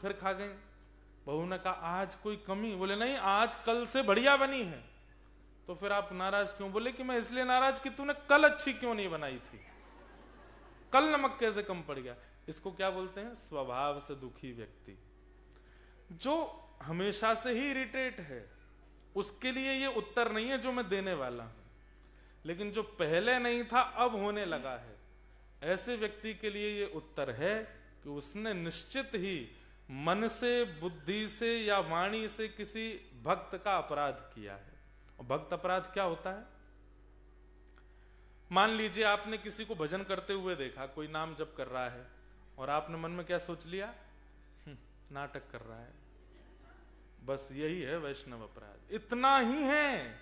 फिर खा गए। बहू ने कहा आज कोई कमी? बोले नहीं, आज कल से बढ़िया बनी है। तो फिर आप नाराज क्यों? बोले कि मैं इसलिए नाराज कि तूने कल अच्छी क्यों नहीं बनाई थी, कल नमक कैसे कम पड़ गया। इसको क्या बोलते हैं? स्वभाव से दुखी व्यक्ति। जो हमेशा से ही इरिटेट है उसके लिए ये उत्तर नहीं है जो मैं देने वाला हूं, लेकिन जो पहले नहीं था अब होने लगा है, ऐसे व्यक्ति के लिए ये उत्तर है कि उसने निश्चित ही मन से, बुद्धि से या वाणी से किसी भक्त का अपराध किया है। और भक्त अपराध क्या होता है? मान लीजिए आपने किसी को भजन करते हुए देखा, कोई नाम जप कर रहा है, और आपने मन में क्या सोच लिया? नाटक कर रहा है। बस यही है वैष्णव अपराध, इतना ही है।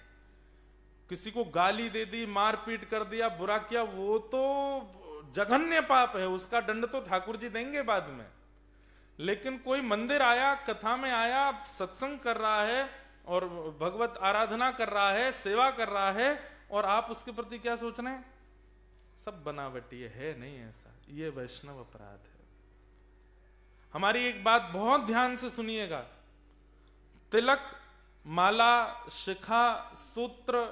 किसी को गाली दे दी, मारपीट कर दिया, बुरा किया, वो तो जघन्य पाप है, उसका दंड तो ठाकुर जी देंगे बाद में। लेकिन कोई मंदिर आया, कथा में आया, सत्संग कर रहा है और भगवत आराधना कर रहा है, सेवा कर रहा है, और आप उसके प्रति क्या सोच रहे हैं? सब बनावटी है, नहीं ऐसा। ये वैष्णव अपराध है। हमारी एक बात बहुत ध्यान से सुनिएगा, तिलक, माला, शिखा, सूत्र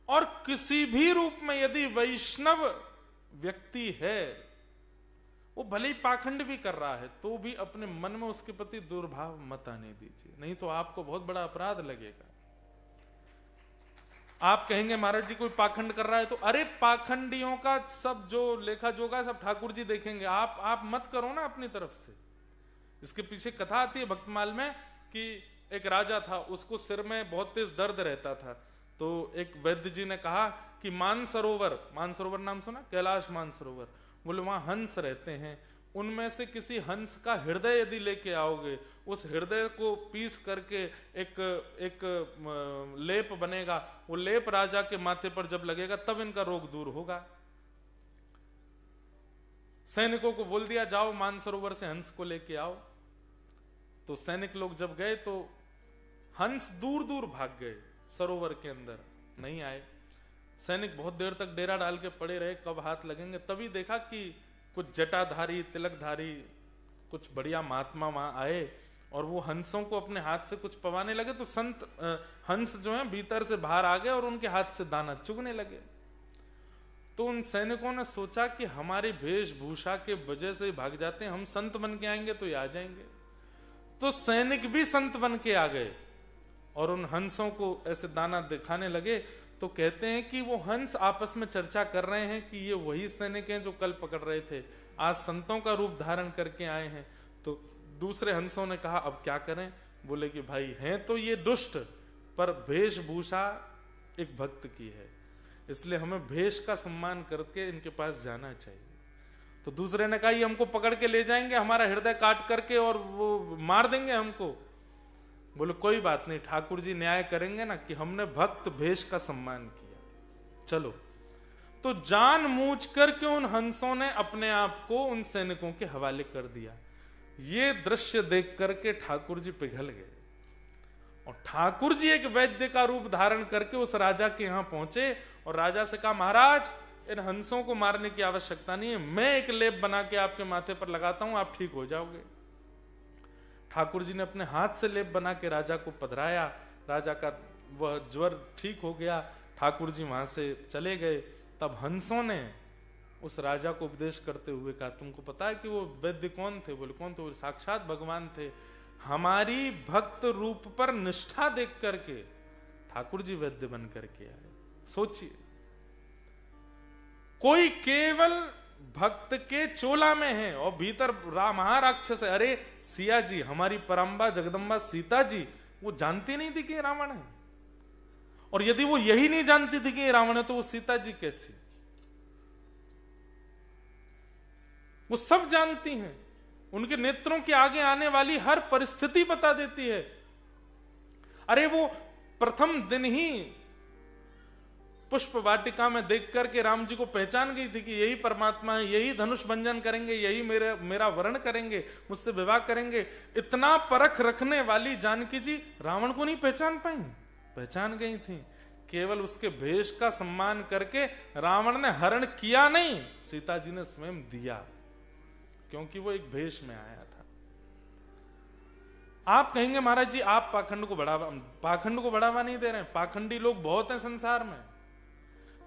और किसी भी रूप में यदि वैष्णव व्यक्ति है, वो भले ही पाखंड भी कर रहा है तो भी अपने मन में उसके प्रति दुर्भाव मत आने दीजिए, नहीं तो आपको बहुत बड़ा अपराध लगेगा। आप कहेंगे महाराज जी कोई पाखंड कर रहा है तो, अरे पाखंडियों का सब जो लेखा जोखा सब ठाकुर जी देखेंगे, आप मत करो ना अपनी तरफ से। इसके पीछे कथा आती है भक्तमाल में कि एक राजा था, उसको सिर में बहुत तेज दर्द रहता था। तो एक वैद्य जी ने कहा कि मानसरोवर नाम सुना? कैलाश मानसरोवर, बोले वहां हंस रहते हैं, उनमें से किसी हंस का हृदय यदि लेके आओगे, उस हृदय को पीस करके एक लेप बनेगा, वो लेप राजा के माथे पर जब लगेगा तब इनका रोग दूर होगा। सैनिकों को बोल दिया जाओ मानसरोवर से हंस को लेके आओ। तो सैनिक लोग जब गए तो हंस दूर दूर भाग गए, सरोवर के अंदर नहीं आए। सैनिक बहुत देर तक डेरा डाल के पड़े रहे, कब हाथ लगेंगे। तभी देखा कि कुछ जटाधारी, तिलकधारी, कुछ बढ़िया महात्मा वहां आए और वो हंसों को अपने हाथ से कुछ पवाने लगे। तो संत हंस जो है भीतर से बाहर आ गए और उनके हाथ से दाना चुगने लगे। तो उन सैनिकों ने सोचा कि हमारी वेशभूषा के वजह से भाग जाते हैं, हम संत बन के आएंगे तो ये आ जाएंगे। तो सैनिक भी संत बन के आ गए और उन हंसों को ऐसे दाना दिखाने लगे। तो कहते हैं कि वो हंस आपस में चर्चा कर रहे हैं कि ये वही सैनिक हैं जो कल पकड़ रहे थे, आज संतों का रूप धारण करके आए हैं। तो दूसरे हंसों ने कहा अब क्या करें? बोले कि भाई हैं तो ये दुष्ट, पर वेशभूषा एक भक्त की है, इसलिए हमें भेष का सम्मान करके इनके पास जाना चाहिए। तो दूसरे ने कहा ये हमको पकड़ के ले जाएंगे, हमारा हृदय काट करके और वो मार देंगे हमको। बोले कोई बात नहीं, ठाकुर जी न्याय करेंगे ना कि हमने भक्त भेष का सम्मान किया, चलो। तो जानबूझ करके उन हंसों ने अपने आप को उन सैनिकों के हवाले कर दिया। ये दृश्य देख करके ठाकुर जी पिघल गए और ठाकुर जी एक वैद्य का रूप धारण करके उस राजा के यहां पहुंचे और राजा से कहा महाराज इन हंसों को मारने की आवश्यकता नहीं है, मैं एक लेप बना के आपके माथे पर लगाता हूं, आप ठीक हो जाओगे। ठाकुर जी ने अपने हाथ से लेप बना के राजा को पधराया, राजा का वह ज्वर ठीक हो गया, ठाकुर जी वहां से चले गए। तब हंसों ने उस राजा को उपदेश करते हुए कहा तुमको पता है कि वो वैद्य कौन थे? बोले कौन थे? वो साक्षात भगवान थे। हमारी भक्त रूप पर निष्ठा देख करके ठाकुर जी वैद्य बन करके आए। सोचिए, कोई केवल भक्त के चोला में है और भीतर महाराक्षस है। अरे सिया जी, हमारी परम्बा जगदम्बा सीता जी, वो जानती नहीं थी कि ये रावण है, और यदि वो यही नहीं जानती थी कि ये रावण है तो वो सीता जी कैसी? वो सब जानती हैं, उनके नेत्रों के आगे आने वाली हर परिस्थिति बता देती है। अरे वो प्रथम दिन ही पुष्प वाटिका में देख करके राम जी को पहचान गई थी कि यही परमात्मा है, यही धनुष भंजन करेंगे, यही मेरा वरण करेंगे, मुझसे विवाह करेंगे। इतना परख रखने वाली जानकी जी रावण को नहीं पहचान पाई? पहचान गई थी। केवल उसके भेष का सम्मान करके रावण ने हरण किया नहीं, सीता जी ने स्वयं दिया, क्योंकि वो एक भेष में आया था। आप कहेंगे महाराज जी आप पाखंड को बढ़ावा नहीं दे रहे हैं। पाखंडी लोग बहुत हैं संसार में,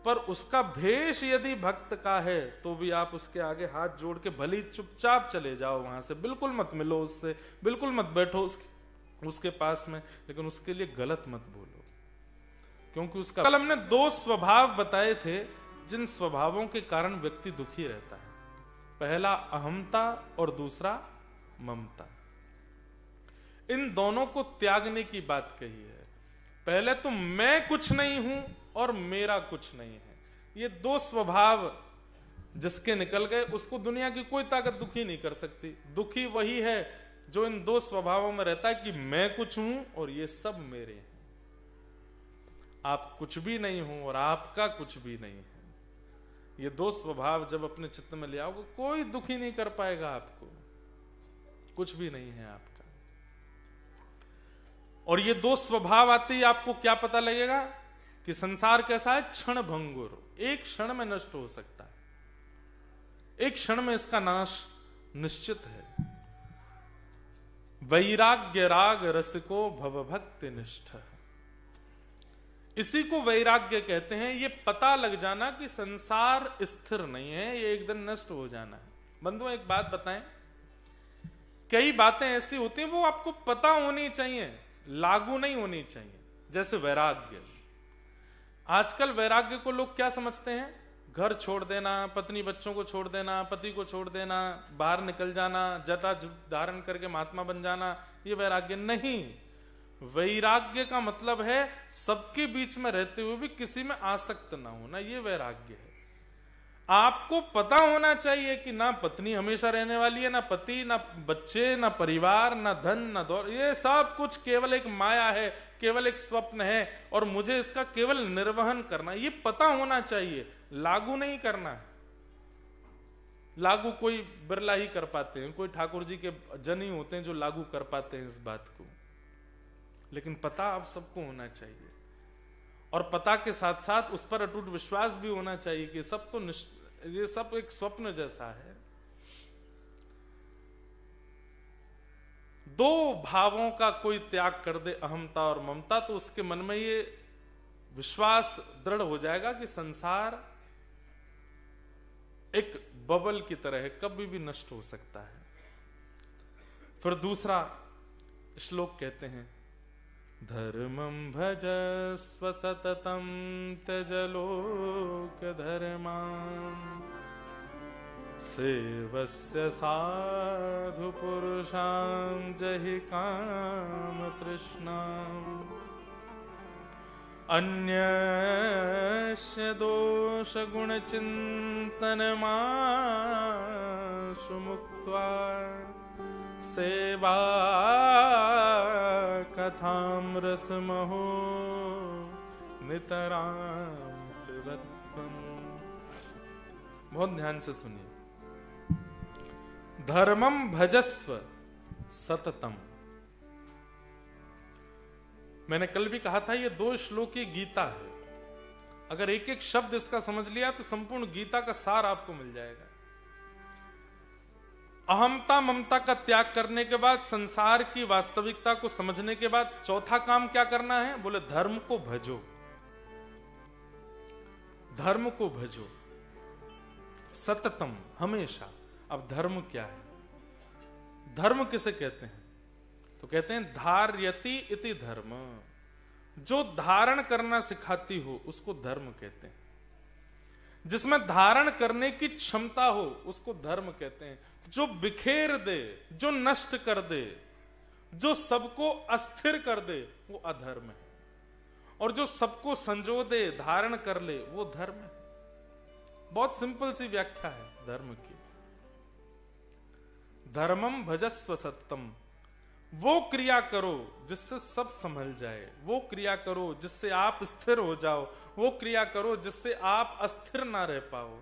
पर उसका भेष यदि भक्त का है तो भी आप उसके आगे हाथ जोड़ के भली चुपचाप चले जाओ, वहां से बिल्कुल मत मिलो उससे, बिल्कुल मत बैठो उसके पास में, लेकिन उसके लिए गलत मत बोलो, क्योंकि उसका कल हमने 2 स्वभाव बताए थे जिन स्वभावों के कारण व्यक्ति दुखी रहता है। पहला अहमता और दूसरा ममता। इन दोनों को त्यागने की बात कही है। पहले तो मैं कुछ नहीं हूं और मेरा कुछ नहीं है, ये 2 स्वभाव जिसके निकल गए उसको दुनिया की कोई ताकत दुखी नहीं कर सकती। दुखी वही है जो इन 2 स्वभावों में रहता है कि मैं कुछ हूं और ये सब मेरे हैं। आप कुछ भी नहीं हो और आपका कुछ भी नहीं है। ये 2 स्वभाव जब अपने चित्त में ले आओगे, कोई दुखी नहीं कर पाएगा आपको, कुछ भी नहीं है आपका। और ये 2 स्वभाव आते ही आपको क्या पता लगेगा कि संसार कैसा है, क्षण भंगुर, एक क्षण में नष्ट हो सकता है, एक क्षण में इसका नाश निश्चित है। वैराग्य राग रसिको भवभक्ति निष्ठ, इसी को वैराग्य कहते हैं। ये पता लग जाना कि संसार स्थिर नहीं है, ये एक दिन नष्ट हो जाना है। बंधुओं एक बात बताएं, कई बातें ऐसी होती हैं वो आपको पता होनी चाहिए, लागू नहीं होनी चाहिए। जैसे वैराग्य, आजकल वैराग्य को लोग क्या समझते हैं, घर छोड़ देना, पत्नी बच्चों को छोड़ देना, पति को छोड़ देना, बाहर निकल जाना, जटा धारण करके महात्मा बन जाना, ये वैराग्य नहीं। वैराग्य का मतलब है सबके बीच में रहते हुए भी किसी में आसक्त ना होना, ये वैराग्य है। आपको पता होना चाहिए कि ना पत्नी हमेशा रहने वाली है, ना पति, ना बच्चे, ना परिवार, ना धन, ना दौलत, ये सब कुछ केवल एक माया है, केवल एक स्वप्न है और मुझे इसका केवल निर्वहन करना, ये पता होना चाहिए, लागू नहीं करना है। लागू कोई बिरला ही कर पाते हैं, कोई ठाकुर जी के जन ही होते हैं जो लागू कर पाते हैं इस बात को, लेकिन पता आप सबको होना चाहिए। और पता के साथ साथ उस पर अटूट विश्वास भी होना चाहिए कि सब तो ये सब एक स्वप्न जैसा है। 2 भावों का कोई त्याग कर दे, अहमता और ममता, तो उसके मन में ये विश्वास दृढ़ हो जाएगा कि संसार एक बबल की तरह है, कभी भी नष्ट हो सकता है। फिर दूसरा श्लोक कहते हैं, धर्मं भजस्व सततं त्यज लोक धर्मान् सेवस्य साधु पुरुषां जहि काम तृष्णाम् अन्यस्य दोष गुण चिंतन माशु मुक्त्वा सेवा कथामृतमहो नितरां पिबध्वम्। बहुत ध्यान से सुनिए, धर्मं भजस्व सततम। मैंने कल भी कहा था ये 2 श्लोक की गीता है। अगर एक एक शब्द इसका समझ लिया तो संपूर्ण गीता का सार आपको मिल जाएगा। अहमता ममता का त्याग करने के बाद, संसार की वास्तविकता को समझने के बाद चौथा काम क्या करना है, बोले धर्म को भजो, धर्म को भजो सततम, हमेशा। अब धर्म क्या है, धर्म किसे कहते हैं, तो कहते हैं धार्यति इति धर्म। जो धारण करना सिखाती हो उसको धर्म कहते हैं, जिसमें धारण करने की क्षमता हो उसको धर्म कहते हैं। जो बिखेर दे, जो नष्ट कर दे, जो सबको अस्थिर कर दे, वो अधर्म है। और जो सबको संजो दे, धारण कर ले, वो धर्म है। बहुत सिंपल सी व्याख्या है धर्म की। धर्मम भजस्व सत्यम, वो क्रिया करो जिससे सब संभल जाए, वो क्रिया करो जिससे आप स्थिर हो जाओ, वो क्रिया करो जिससे आप अस्थिर ना रह पाओ।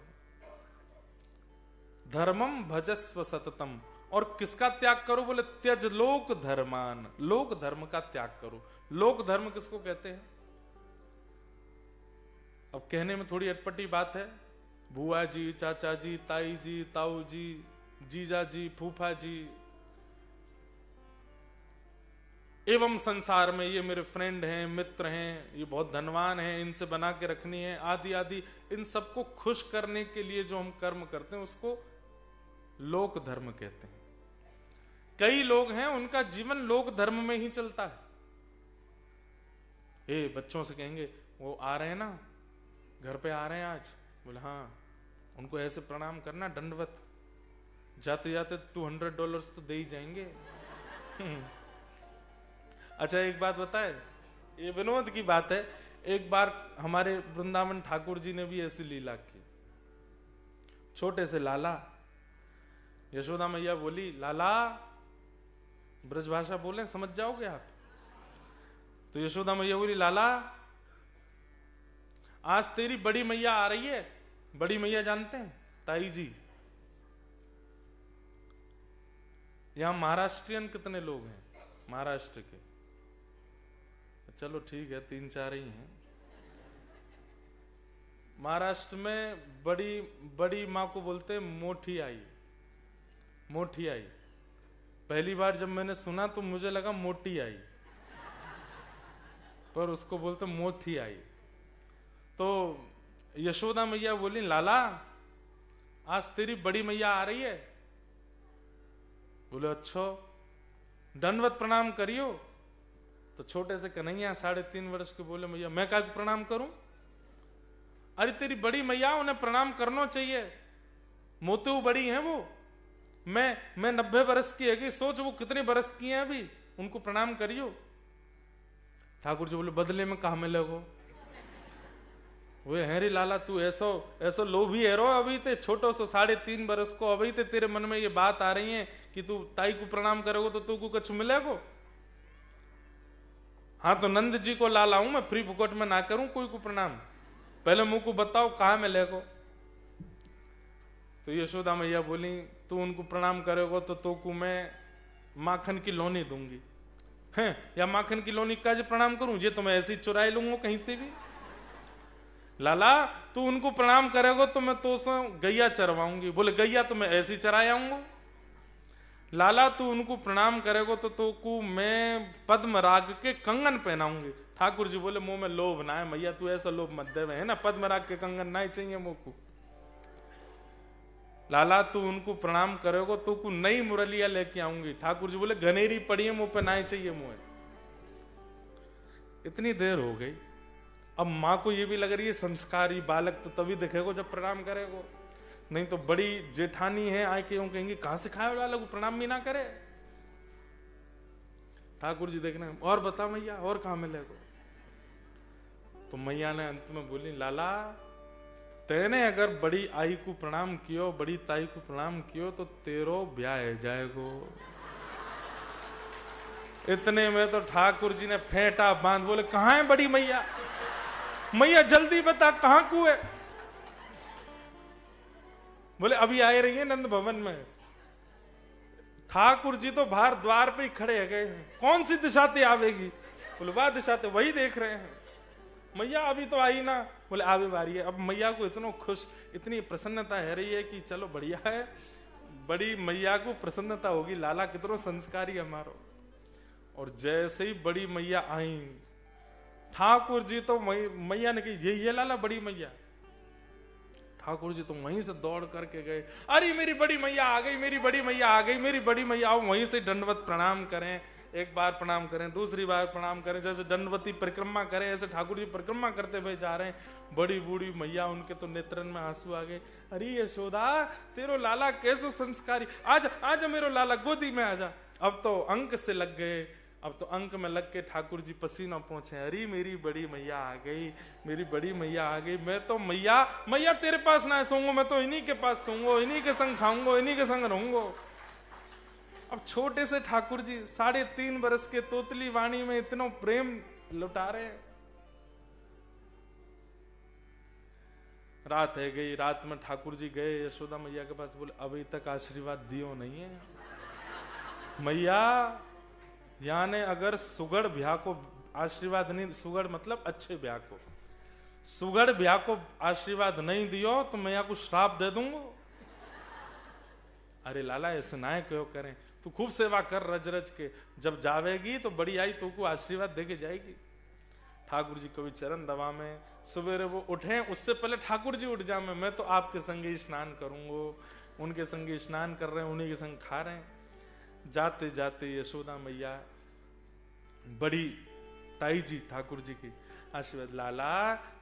धर्मम भजस्व सततम। और किसका त्याग करो, बोले त्यज लोक धर्मान, लोक धर्म का त्याग करो। लोक धर्म किसको कहते हैं, अब कहने में थोड़ी अटपटी बात है। बुआ जी, चाचा जी, ताई जी, ताऊ जी, जीजा जी, फूफा जी, एवं संसार में ये मेरे फ्रेंड हैं, मित्र हैं, ये बहुत धनवान हैं, इनसे बना के रखनी है, आदि आदि। इन सबको खुश करने के लिए जो हम कर्म करते हैं उसको लोक धर्म कहते हैं। कई लोग हैं उनका जीवन लोक धर्म में ही चलता है। बच्चों से कहेंगे वो आ रहे हैं ना, घर पे आ रहे हैं आज, बोले हाँ, उनको ऐसे प्रणाम करना दंडवत, जाते जाते $200 तो दे ही जाएंगे। अच्छा एक बात बताए, ये विनोद की बात है। एक बार हमारे वृंदावन ठाकुर जी ने भी ऐसी लीला की। छोटे से लाला, यशोदा मैया बोली लाला, ब्रजभाषा बोले समझ जाओगे आप। तो यशोदा मैया बोली लाला, आज तेरी बड़ी मैया आ रही है। बड़ी मैया जानते हैं? ताई जी। यहां महाराष्ट्रियन कितने लोग हैं महाराष्ट्र के? चलो ठीक है, 3-4 ही हैं। महाराष्ट्र में बड़ी माँ को बोलते हैं मोठी आई। मोठी आई। पहली बार जब मैंने सुना तो मुझे लगा मोटी आई, पर उसको बोलते मोथी आई। तो यशोदा मैया बोली लाला, आज तेरी बड़ी मैया आ रही है। बोले अच्छा, दंडवत प्रणाम करियो। तो छोटे से कन्हैया 3.5 वर्ष के बोले मैया मैं क्या प्रणाम करूं? अरे तेरी बड़ी मैया, उन्हें प्रणाम करना चाहिए, मोतू बड़ी है वो। मैं 90 वर्ष की है, सोच वो कितने वर्ष की है अभी, उनको प्रणाम करियो। ठाकुर जी बोले बदले में कहा मिलेगो? वो है रे लाला, तू ऐसो लोभी है रो, अभी ते छोटो सो 3.5 वर्ष को, अभी ते तेरे मन में ये बात आ रही है कि तू ताई को प्रणाम करोगे तो तू को कुछ मिलेगो? हाँ तो नंद जी को ला लाऊं मैं, फ्री फुकट में ना करूं कोई को प्रणाम, पहले मुंह को बताओ कहा मिलेगो। तो यशोदा मैया बोली तू उनको प्रणाम करोगे तो को मैं माखन की लोनी दूंगी। हैं या माखन की लोनी का प्रणाम करूं? ये तो मैं ऐसे ही चुराई लूंगा कहीं से भी। लाला तू उनको प्रणाम करेगा तो मैं तो गैया चरवाऊंगी। बोले गैया तो मैं ऐसे ही चराए आऊंगा। लाला तू उनको प्रणाम करेगा तो को मैं पद्म राग के कंगन पहनाऊंगी। ठाकुर जी बोले मुंह में लोभ ना है मैया, तू ऐसा लोभ मत दे, है ना, पद्म राग के कंगन ना ही चाहिए मुंह को। लाला तू उनको प्रणाम करोगे तो को नई मुरलिया लेके आऊंगी। ठाकुर जी बोले घनेरी पड़ी है मुंह पे, ना ही चाहिए मुंह। इतनी देर हो गई, अब माँ को ये भी लग रही है संस्कारी बालक तो तभी दिखेगो जब प्रणाम करेगो, नहीं तो बड़ी जेठानी है आए के कहेंगे कहां से खाए वाला को प्रणाम भी ना करे। ठाकुर जी देखना और बता मैया और कहां मिलेगो? तो मैया ने अंत में बोली लाला तेने अगर बड़ी आई को प्रणाम कियो, बड़ी ताई को प्रणाम कियो तो तेरो ब्याह जाएगो। इतने में तो ठाकुर जी ने फेंटा बांध, बोले कहां है बड़ी मैया? मैया जल्दी बता कहां को है? बोले अभी आ रही है नंद भवन में। ठाकुर जी तो बाहर द्वार पे ही खड़े है गए हैं, कौन सी दिशा से आवेगी? बोले वाह दिशा से, वही देख रहे हैं। मैया अभी तो आई ना? बोले आवे बारी है। अब मैया को इतना खुश, इतनी प्रसन्नता है रही है कि चलो बढ़िया है, बड़ी मैया को प्रसन्नता होगी, लाला कितना संस्कारी हमारो। और जैसे ही बड़ी मैया आई, ठाकुर जी तो मैया ने कही ये लाला बड़ी मैया। ठाकुर जी तो वहीं से दौड़ करके गए, अरे मेरी बड़ी मैया आ गई, मेरी बड़ी मैया आ गई, मेरी बड़ी मैया आओ। वहीं से दंडवत प्रणाम करें, एक बार प्रणाम करें, दूसरी बार प्रणाम करें, जैसे दंडवती परिक्रमा करें ऐसे ठाकुर जी परिक्रमा करते हुए जा रहे हैं। बड़ी बूढ़ी मैया, उनके तो नेत्रन में आंसू आ गए। अरे यशोदा तेरो लाला कैसो संस्कारी, आजा आजा मेरो लाला गोदी में आजा। अब तो अंक से लग गए, अब तो अंक में लग के ठाकुर जी पसीना पहुंचे। अरे मेरी बड़ी मैया आ गई, मेरी बड़ी मैया आ गई। मैं तो मैया तेरे पास ना सोऊंगा, मैं तो इन्हीं के पास सोऊंगा, इन्हीं के संग खाऊंगा, इन्हीं के संग रहूंगा। अब छोटे से ठाकुर जी 3.5 वर्ष के तोतली वाणी में इतना प्रेम लुटा रहे हैं। रात है गई, रात में ठाकुर जी गए यशोदा मैया के पास, बोले अभी तक आशीर्वाद दियो नहीं है मैया। यानी अगर सुगढ़ ब्याह को आशीर्वाद नहीं, सुगढ़ मतलब अच्छे ब्याह को, सुगढ़ ब्याह को आशीर्वाद नहीं दियो तो मैया को श्राप दे दूंगा। अरे लाला ऐसे ना क्यों करें, तू खूब सेवा कर रज रज के, जब जावेगी तो बड़ी आई तो को आशीर्वाद दे के जाएगी। ठाकुर जी कभी चरण दबा में, सवेरे वो उठे उससे पहले ठाकुर जी उठ जा, मैं तो आपके संगे स्नान करूंगो। उनके संगे स्नान कर रहे हैं, उन्हीं के संग खा रहे हैं। जाते जाते यशोदा मैया बड़ी ताई जी ठाकुर जी की आशीर्वाद, लाला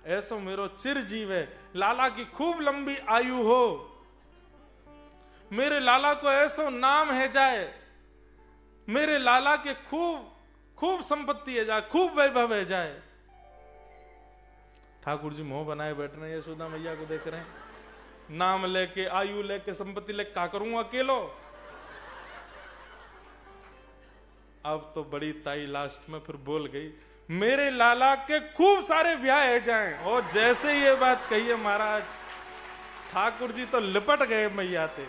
ऐसो मेरो चिर जीवे, लाला की खूब लंबी आयु हो, मेरे लाला को ऐसो नाम है जाए, मेरे लाला के खूब खूब संपत्ति है जाए, खूब वैभव है जाए। ठाकुर जी मुंह बनाए बैठ रहे हैं, यशोदा मैया को देख रहे हैं, नाम लेके आयु लेके संपत्ति लेके क्या करूंगा अकेलो। अब तो बड़ी ताई लास्ट में फिर बोल गई, मेरे लाला के खूब सारे ब्याह है जाएं। और जैसे ये बात कही है महाराज, ठाकुर जी तो लिपट गए मैया से,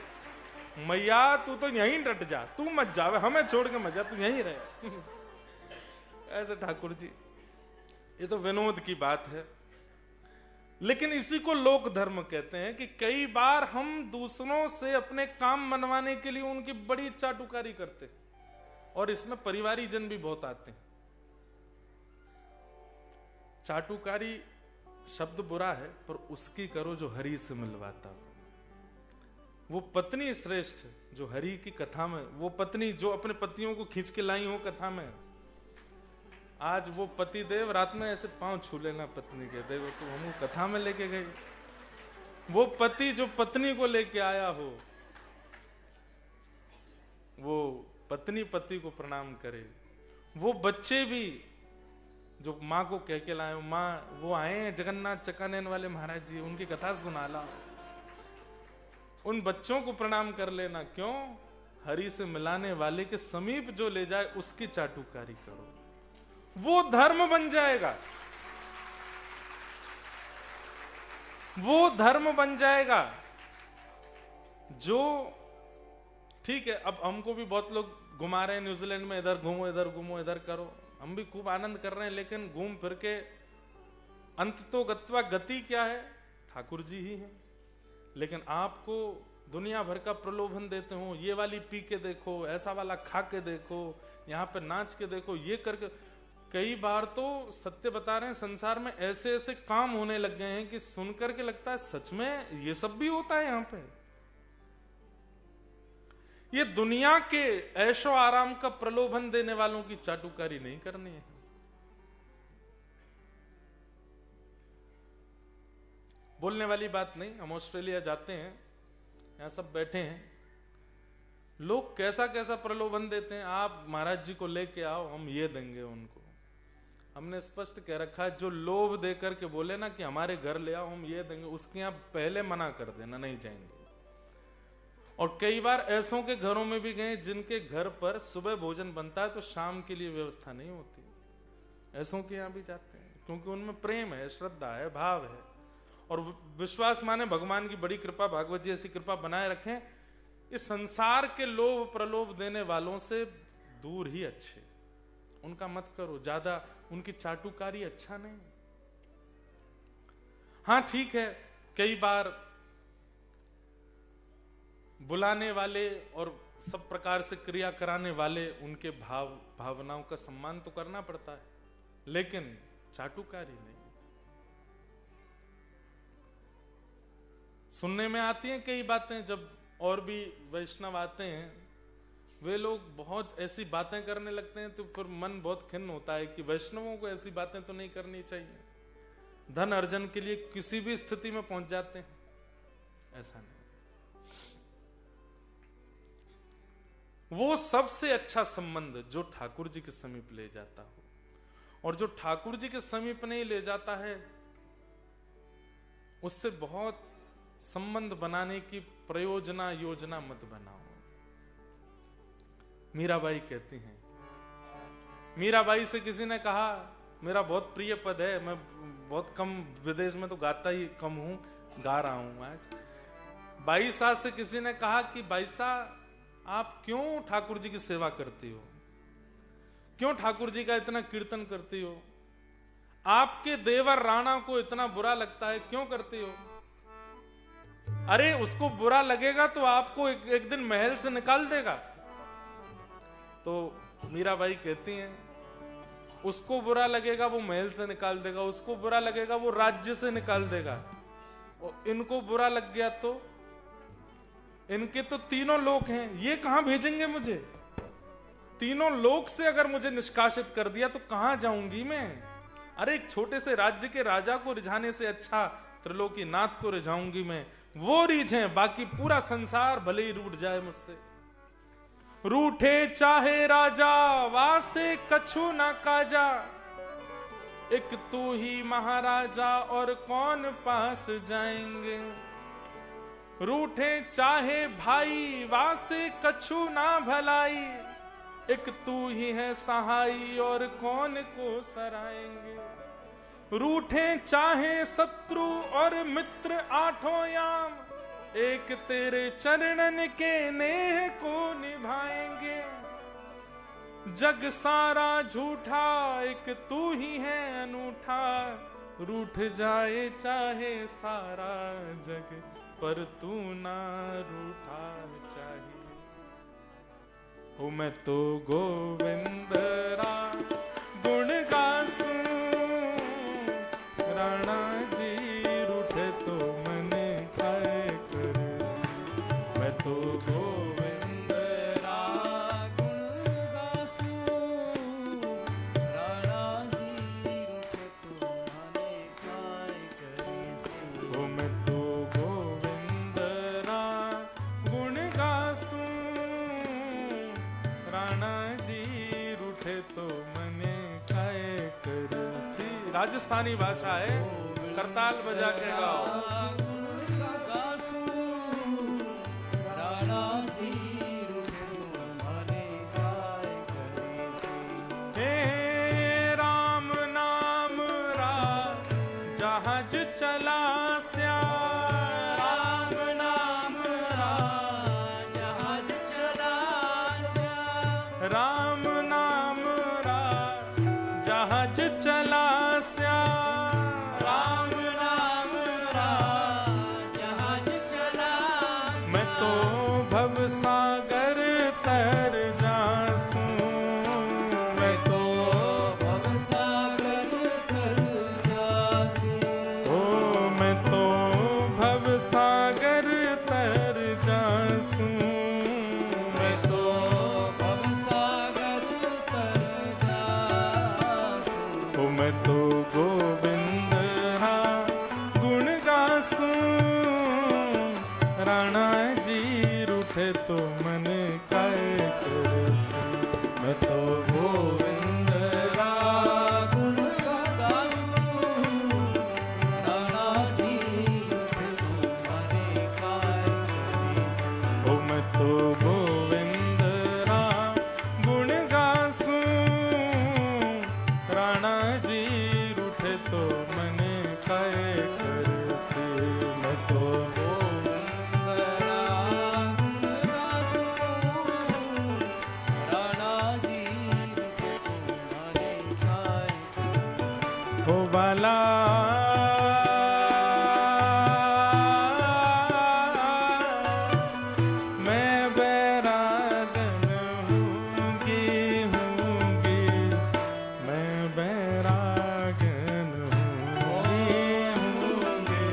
मैया तू तो यहीं डट जा, तू मत जावे, हमें छोड़ के मत जा, तू यहीं रहे। ऐसे ठाकुर जी, ये तो विनोद की बात है, लेकिन इसी को लोक धर्म कहते हैं कि कई बार हम दूसरों से अपने काम मनवाने के लिए उनकी बड़ी चाटुकारी करते हैं, और इसमें परिवारी जन भी बहुत आते हैं। चाटुकारी शब्द बुरा है, पर उसकी करो जो हरि से मिलवाता हो। वो पत्नी श्रेष्ठ जो हरि की कथा में, वो पत्नी जो अपने पतियों को खींच के लाई हो कथा में, आज वो पति देव रात में ऐसे पांव छू लेना पत्नी के, देखो तो हम कथा में लेके गए। वो पति जो पत्नी को लेके आया हो, वो पत्नी पति को प्रणाम करे। वो बच्चे भी जो माँ को कह के लाए, माँ वो आए हैं जगन्नाथ चकानैन वाले महाराज जी, उनकी कथा सुना ला, उन बच्चों को प्रणाम कर लेना। क्यों? हरि से मिलाने वाले के समीप जो ले जाए उसकी चाटुकारी करो, वो धर्म बन जाएगा, वो धर्म बन जाएगा। जो ठीक है, अब हमको भी बहुत लोग घुमा रहे हैं न्यूजीलैंड में, इधर घूमो इधर घूमो इधर करो, हम भी खूब आनंद कर रहे हैं, लेकिन घूम फिर के अंत तो गत्वा गति क्या है? ठाकुर जी ही हैं। लेकिन आपको दुनिया भर का प्रलोभन देते हो, ये वाली पी के देखो, ऐसा वाला खा के देखो, यहाँ पे नाच के देखो, ये करके। कई बार तो सत्य बता रहे हैं, संसार में ऐसे ऐसे काम होने लग गए हैं कि सुनकर के लगता है सच में ये सब भी होता है यहाँ पे। ये दुनिया के ऐशो आराम का प्रलोभन देने वालों की चाटुकारी नहीं करनी है। बोलने वाली बात नहीं। हम ऑस्ट्रेलिया जाते हैं, यहां सब बैठे हैं, लोग कैसा कैसा प्रलोभन देते हैं, आप महाराज जी को लेके आओ, हम ये देंगे उनको। हमने स्पष्ट कह रखा है, जो लोभ देकर के बोले ना कि हमारे घर ले आओ हम ये देंगे, उसके यहां पहले मना कर देना, नहीं जाएंगे। और कई बार ऐसों के घरों में भी गए जिनके घर पर सुबह भोजन बनता है तो शाम के लिए व्यवस्था नहीं होती, ऐसों के यहां भी जाते हैं, क्योंकि उनमें प्रेम है, श्रद्धा है, भाव है और विश्वास माने भगवान की बड़ी कृपा, भागवत जी ऐसी कृपा बनाए रखें। इस संसार के लोभ प्रलोभ देने वालों से दूर ही अच्छे, उनका मत करो, ज्यादा उनकी चाटुकारी अच्छा नहीं। हाँ ठीक है, कई बार बुलाने वाले और सब प्रकार से क्रिया कराने वाले, उनके भावनाओं का सम्मान तो करना पड़ता है, लेकिन चाटुकारी नहीं। सुनने में आती हैं कई बातें, जब और भी वैष्णव आते हैं, वे लोग बहुत ऐसी बातें करने लगते हैं तो फिर मन बहुत खिन्न होता है कि वैष्णवों को ऐसी बातें तो नहीं करनी चाहिए। धन अर्जन के लिए किसी भी स्थिति में पहुंच जाते हैं, ऐसा नहीं। वो सबसे अच्छा संबंध जो ठाकुर जी के समीप ले जाता हो, और जो ठाकुर जी के समीप नहीं ले जाता है उससे बहुत संबंध बनाने की प्रयोजना योजना मत बनाओ। मीराबाई कहती हैं, मीराबाई से किसी ने कहा, मेरा बहुत प्रिय पद है, मैं बहुत कम विदेश में तो गाता ही कम हूं, गा रहा हूं आज। बाई साहब से किसी ने कहा कि बाई साहब आप क्यों ठाकुर जी की सेवा करती हो, क्यों ठाकुर जी का इतना कीर्तन करती हो, आपके देवर राणा को इतना बुरा लगता है, क्यों करती हो? अरे उसको बुरा लगेगा तो आपको एक दिन महल से निकाल देगा। तो मीराबाई कहती हैं उसको बुरा लगेगा वो महल से निकाल देगा, उसको बुरा लगेगा वो राज्य से निकाल देगा, और इनको बुरा लग गया तो इनके तो तीनों लोक हैं, ये कहां भेजेंगे मुझे? तीनों लोक से अगर मुझे निष्कासित कर दिया तो कहां जाऊंगी मैं? अरे एक छोटे से राज्य के राजा को रिझाने से अच्छा त्रिलोकी नाथ को रिझाऊंगी मैं। वो रीझे, बाकी पूरा संसार भले ही रूठ जाए मुझसे। रूठे चाहे राजा वासे कछु ना काजा, एक तू ही महाराजा और कौन पास जाएंगे। रूठे चाहे भाई वासे कछु ना भलाई, एक तू ही है सहाई और कौन को सराएंगे। रूठे चाहे शत्रु और मित्र आठों याम, एक तेरे चरणन के नेह को निभाएंगे। जग सारा झूठा एक तू ही है अनूठा, रूठ जाए चाहे सारा जग पर तू ना रूठा चाहिए। हो मैं तो गोविंद रा गुण गासूं, राणा जी रूठे तो मन खाए करसी। मैं तो गोविंद रा गुण गासूं, राणा जी रूठे तो मन खाए करसी। हो मैं तो गोविंद रा गुण गासूं, राणा जी रूठे तो मने खाए करसी। राजस्थानी भाषा है, करताल बजा के गाओ। हे राम नाम रा जहाज चला स्या, राम नाम रा जहाज चला स्या, राम नाम रा जहाज चला स्या, राम नाम रा जहाज चला। मैं तो भव सागर तर जासूं, मैं तो भव सागर तर जासूं। ओ मैं तो भव सागर तर जासूं, मैं तो भव सागर तर जासूं। ओ मैं तो गोविंद रा गुण गासूं, राणा जी रूठे तो मन खाए करसी। मैं तो गोविंद रा गुण गासूं, राणा जी रूठे तो मन खाए करसी। ओ मैं तो गोविंद रा गुण गासूं, राणा जी रूठे तो मन खाए करसी। मैं तो गोविंद रा गुण गासूं, राणा जी रूठे तो मन खाए करसी। हो बाला मैं बैरागन हूँगी, मैं बैरागन हूँगी,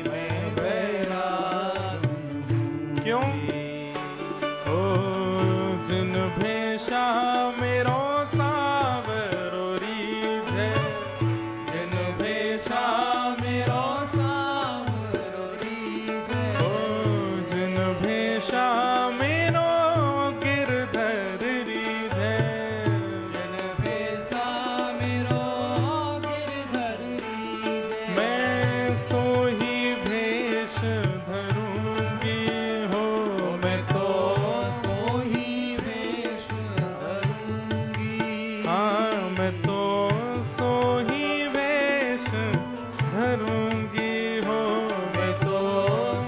मैं बैरागन। क्यों? ओ जिन भेषा मेरो सावरो रीझे, जिन भेषा मेरो सावरो रीझे। ओ जिन भेषा मेरो गिरधर रीझे, जिन भेषा मेरो गिरधर रीझे। मैं सोही भेष धरूंगी हो, मैं तो सोही भेष धरूंगी। हाँ मैं तो सोही वेश धरूंगी हो, मैं तो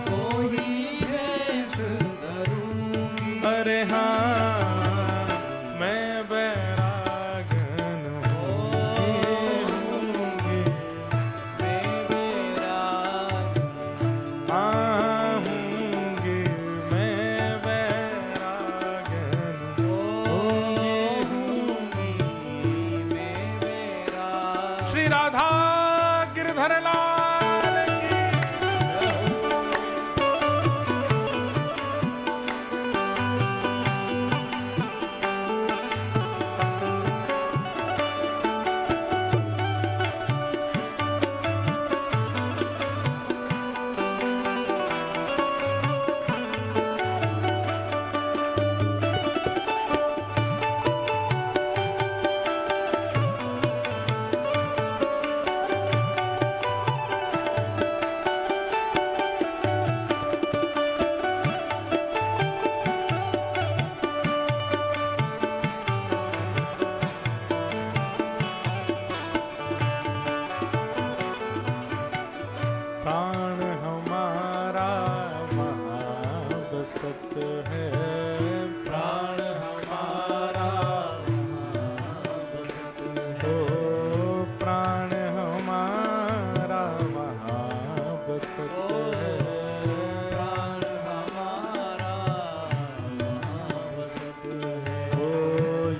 सोही वेश धरूंगी। अरे हाँ मैं बैरागन होंगी, मैं बैरागन। हाँ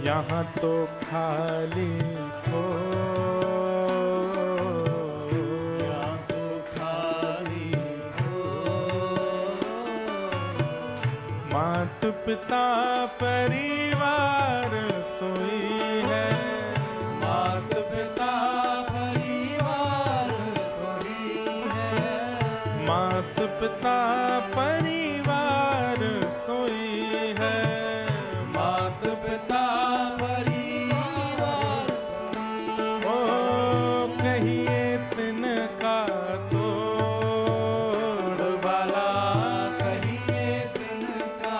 यहाँ तो खाली हो, यहाँ तो खाली हो, मात पिता परिवार सोई है, मात पिता परिवार सोई है, मात पिता परिवार सोई है, मात पिता परिवार सोई है। ओ कहिए तिनका तोड़ वाला, कहिए तिनका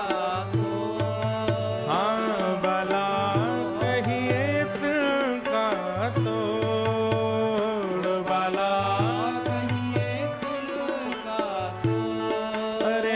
तोड़, हाँ बाला कहिए तिनका तोड़ वाला, कहिए तिनका तोड़। अरे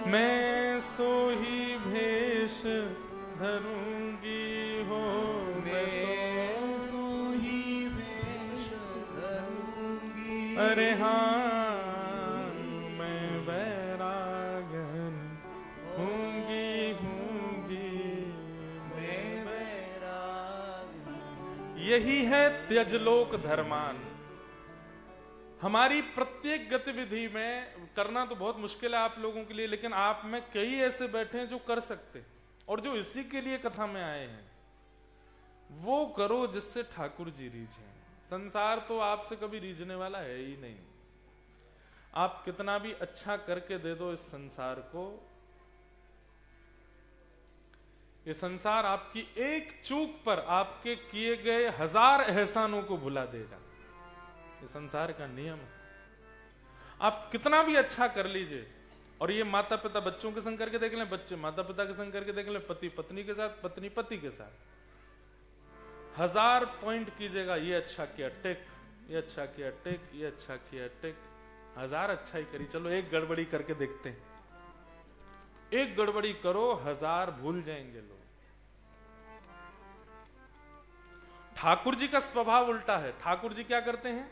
मैं सो ही भेष धरूंगी हो, मैं सो ही वेश धरूंगी। अरे हाँ मैं वैरागन हूंगी मैं वैराग। यही है त्यजलोक धर्मान। हमारी प्रत्येक गतिविधि में करना तो बहुत मुश्किल है आप लोगों के लिए, लेकिन आप में कई ऐसे बैठे हैं जो कर सकते हैं और जो इसी के लिए कथा में आए हैं। वो करो जिससे ठाकुर जी रीझें। संसार तो आपसे कभी रीझने वाला है ही नहीं। आप कितना भी अच्छा करके दे दो इस संसार को, ये संसार आपकी एक चूक पर आपके किए गए 1000 एहसानों को भुला देगा। ये संसार का नियम है। आप कितना भी अच्छा कर लीजिए, और ये माता पिता बच्चों के संग करके देख लें, बच्चे माता पिता के संग करके देख लें, पति पत्नी के साथ, पत्नी पति के साथ, 1000 पॉइंट कीजिएगा, ये अच्छा किया टिक, ये अच्छा किया टिक, ये अच्छा किया टिक, 1000 अच्छा ही करी। चलो एक गड़बड़ी करके देखते हैं। एक गड़बड़ी करो, 1000 भूल जाएंगे लोग। ठाकुर जी का स्वभाव उल्टा है। ठाकुर जी क्या करते हैं?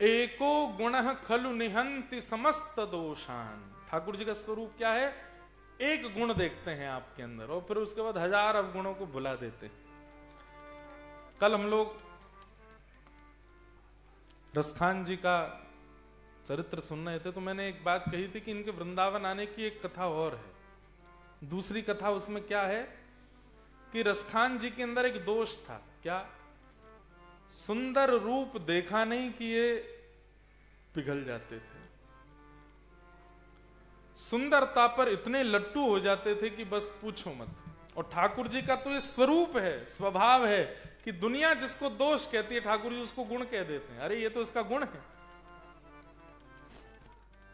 एको गुण खलु निहंति समस्त दोषान। ठाकुर जी का स्वरूप क्या है? एक गुण देखते हैं आपके अंदर और फिर उसके बाद 1000 अवगुणों को भुला देते। कल हम लोग रसखान जी का चरित्र सुन रहे थे, तो मैंने एक बात कही थी कि इनके वृंदावन आने की एक कथा और है। दूसरी कथा उसमें क्या है कि रसखान जी के अंदर एक दोष था। क्या? सुंदर रूप देखा नहीं कि ये पिघल जाते थे। सुंदरता पर इतने लट्टू हो जाते थे कि बस पूछो मत। और ठाकुर जी का तो ये स्वरूप है, स्वभाव है कि दुनिया जिसको दोष कहती है ठाकुर जी उसको गुण कह देते हैं। अरे ये तो इसका गुण है।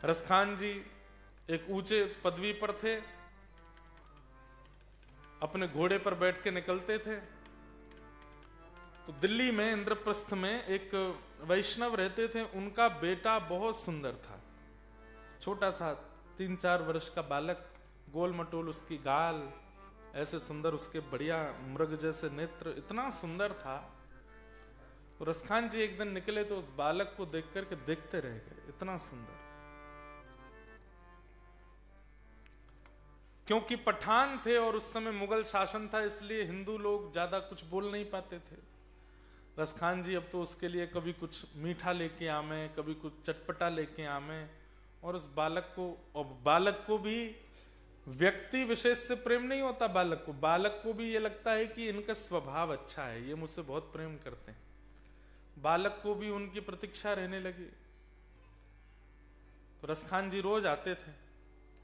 रसखान जी एक ऊंचे पदवी पर थे, अपने घोड़े पर बैठ के निकलते थे। तो दिल्ली में इंद्रप्रस्थ में एक वैष्णव रहते थे, उनका बेटा बहुत सुंदर था। छोटा सा 3-4 वर्ष का बालक, गोल मटोल उसकी गाल, ऐसे सुंदर उसके बढ़िया मृग जैसे नेत्र, इतना सुंदर था। तो रसखान जी एक दिन निकले तो उस बालक को देख करके देखते रह गए, इतना सुंदर। क्योंकि पठान थे और उस समय मुगल शासन था, इसलिए हिंदू लोग ज्यादा कुछ बोल नहीं पाते थे। रसखान जी अब तो उसके लिए कभी कुछ मीठा लेके आमे, कभी कुछ चटपटा लेके आमे, और उस बालक को, और बालक को भी व्यक्ति विशेष से प्रेम नहीं होता। बालक को भी ये लगता है कि इनका स्वभाव अच्छा है, ये मुझसे बहुत प्रेम करते हैं। बालक को भी उनकी प्रतीक्षा रहने लगी। तो रसखान जी रोज आते थे,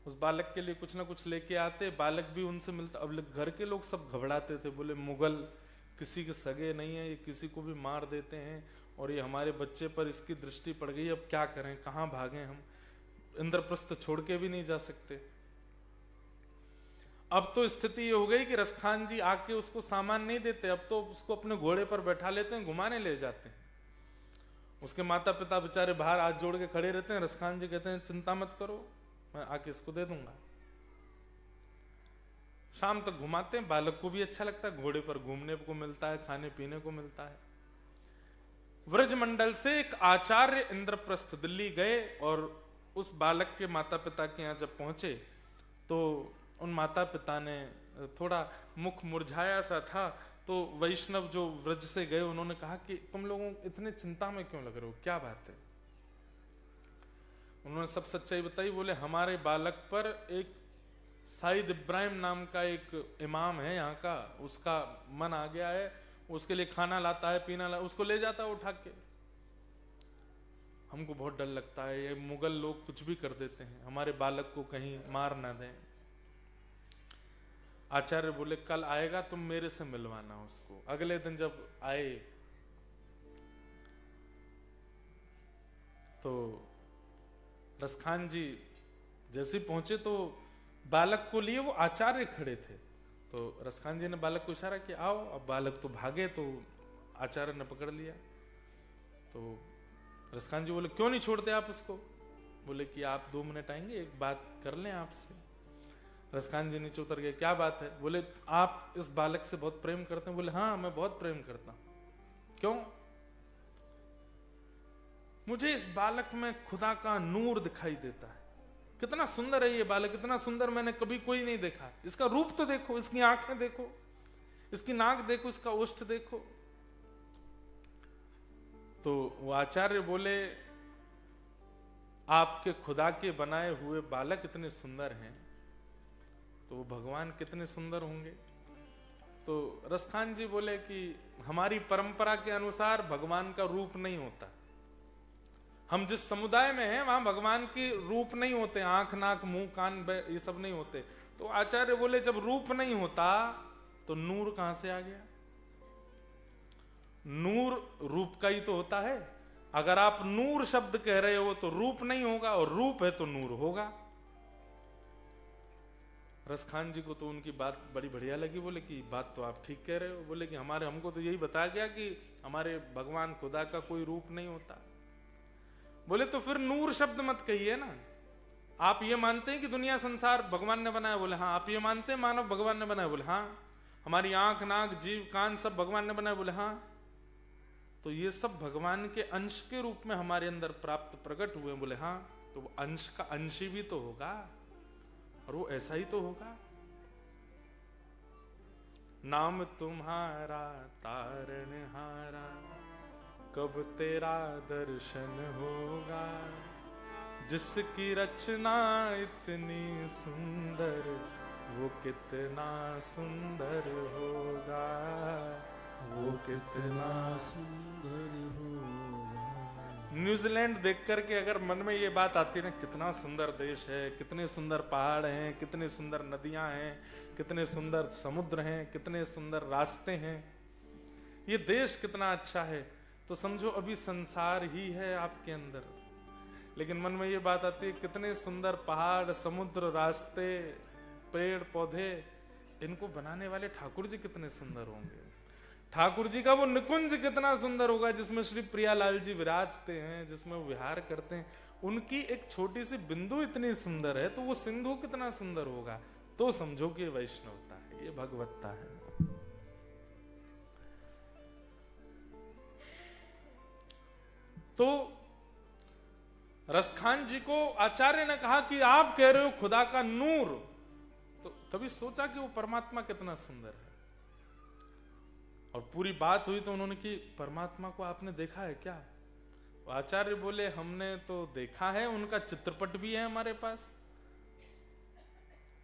उस बालक के लिए कुछ ना कुछ लेके आते, बालक भी उनसे मिलता। अब घर के लोग सब घबराते थे, बोले मुगल किसी के सगे नहीं है, ये किसी को भी मार देते हैं और ये हमारे बच्चे पर इसकी दृष्टि पड़ गई, अब क्या करें, कहां भागें हम, इंद्रप्रस्थ छोड़ के भी नहीं जा सकते। अब तो स्थिति ये हो गई कि रसखान जी आके उसको सामान नहीं देते, अब तो उसको अपने घोड़े पर बैठा लेते हैं, घुमाने ले जाते हैं। उसके माता पिता बेचारे बाहर हाथ जोड़ के खड़े रहते हैं। रसखान जी कहते हैं चिंता मत करो, मैं आके इसको दे दूंगा। शाम तक घुमाते हैं, बालक को भी अच्छा लगता है, घोड़े पर घूमने को मिलता है, खाने पीने को मिलता है। व्रजमंडल से एक आचार्य इंद्रप्रस्थ दिल्ली गए और उस बालक के माता पिता के यहाँ जब पहुंचे तो उन माता पिता ने, थोड़ा मुख मुरझाया सा था, तो वैष्णव जो व्रज से गए उन्होंने कहा कि तुम लोगों इतने चिंता में क्यों लग रहे हो, क्या बात है? उन्होंने सब सच्चाई बताई। बोले हमारे बालक पर एक साइद इब्राहिम नाम का एक इमाम है यहाँ का, उसका मन आ गया है, उसके लिए खाना लाता है, पीना उसको ले जाता है उठा के। हमको बहुत डर लगता है, ये मुगल लोग कुछ भी कर देते हैं, हमारे बालक को कहीं मार ना दें। आचार्य बोले कल आएगा, तुम मेरे से मिलवाना उसको। अगले दिन जब आए तो रसखान जी जैसे पहुंचे तो बालक को लिए वो आचार्य खड़े थे। तो रसखान जी ने बालक को इशारा किया आओ। अब बालक तो भागे, तो आचार्य ने पकड़ लिया। तो रसखान जी बोले क्यों नहीं छोड़ते आप उसको? बोले कि आप 2 मिनट आएंगे, एक बात कर लें आपसे। रसखान जी नीचे उतर गए। क्या बात है? बोले आप इस बालक से बहुत प्रेम करते हैं? बोले हाँ, मैं बहुत प्रेम करता हूं। क्यों? मुझे इस बालक में खुदा का नूर दिखाई देता है। कितना सुंदर है ये बालक, इतना सुंदर मैंने कभी कोई नहीं देखा। इसका रूप तो देखो, इसकी आंखें देखो, इसकी नाक देखो, इसका ओष्ठ देखो। तो वो आचार्य बोले आपके खुदा के बनाए हुए बालक इतने सुंदर हैं, तो वो भगवान कितने सुंदर होंगे। तो रसखान जी बोले कि हमारी परंपरा के अनुसार भगवान का रूप नहीं होता। हम जिस समुदाय में हैं वहां भगवान की रूप नहीं होते, आंख नाक मुंह कान ये सब नहीं होते। तो आचार्य बोले जब रूप नहीं होता तो नूर कहां से आ गया? नूर रूप का ही तो होता है। अगर आप नूर शब्द कह रहे हो तो रूप नहीं होगा, और रूप है तो नूर होगा। रसखान जी को तो उनकी बात बड़ी बढ़िया लगी। बोले कि बात तो आप ठीक कह रहे हो। बोले कि हमको तो यही बताया गया कि हमारे भगवान खुदा का कोई रूप नहीं होता। बोले तो फिर नूर शब्द मत कहिए ना। आप ये मानते हैं कि दुनिया संसार भगवान ने बनाया? बोले हाँ। आप ये मानते हैं मानव भगवान ने बनाया? बोले हाँ। हमारी आंख नाक जीव कान सब भगवान ने बनाया? बोले हाँ। तो ये सब भगवान के अंश के रूप में हमारे अंदर प्राप्त प्रकट हुए? बोले हाँ। तो वो अंश का अंशी भी तो होगा, और वो ऐसा ही तो होगा। नाम तुम्हारा तारनहारा, कब तेरा दर्शन होगा। जिसकी रचना इतनी सुंदर, वो कितना सुंदर होगा, वो कितना सुंदर होगा। न्यूजीलैंड देख करके अगर मन में ये बात आती है ना, कितना सुंदर देश है, कितने सुंदर पहाड़ हैं, कितने सुंदर नदियां हैं, कितने सुंदर समुद्र हैं, कितने सुंदर रास्ते हैं, ये देश कितना अच्छा है, तो समझो अभी संसार ही है आपके अंदर। लेकिन मन में ये बात आती है कितने सुंदर पहाड़, समुद्र, रास्ते, पेड़ पौधे, इनको बनाने वाले ठाकुर जी कितने सुंदर होंगे। ठाकुर जी का वो निकुंज कितना सुंदर होगा जिसमें श्री प्रियालाल जी विराजते हैं, जिसमें वो विहार करते हैं। उनकी एक छोटी सी बिंदु इतनी सुंदर है, तो वो सिंधु कितना सुंदर होगा। तो समझो कि ये वैष्णवता है, ये भगवत्ता है। तो रसखान जी को आचार्य ने कहा कि आप कह रहे हो खुदा का नूर, तो कभी सोचा कि वो परमात्मा कितना सुंदर है। और पूरी बात हुई तो उन्होंने कि परमात्मा को आपने देखा है क्या? आचार्य बोले हमने तो देखा है, उनका चित्रपट भी है हमारे पास।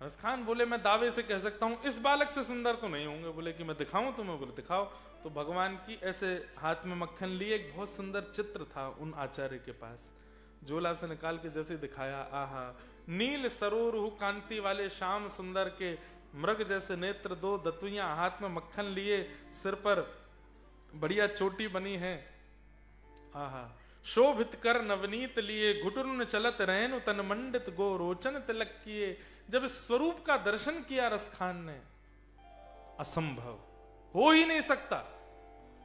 रसखान बोले मैं दावे से कह सकता हूं इस बालक से सुंदर तो नहीं होंगे। बोले कि मैं दिखाऊं तुम्हें? बोले दिखाओ। तो भगवान की ऐसे हाथ में मक्खन लिए एक बहुत सुंदर चित्र था उन आचार्य के पास, झोला से निकाल के जैसे दिखाया, आहा, नील सरोरु कांति वाले श्याम सुंदर के मृग जैसे नेत्र, 2 दतुइयां, हाथ में मक्खन लिए, सिर पर बढ़िया चोटी बनी है, आहा, शोभित कर नवनीत लिए, घुटुन चलत रहन तन मंडित गो रोचन तिलक किए। जब इस स्वरूप का दर्शन किया रसखान ने, असंभव, हो ही नहीं सकता,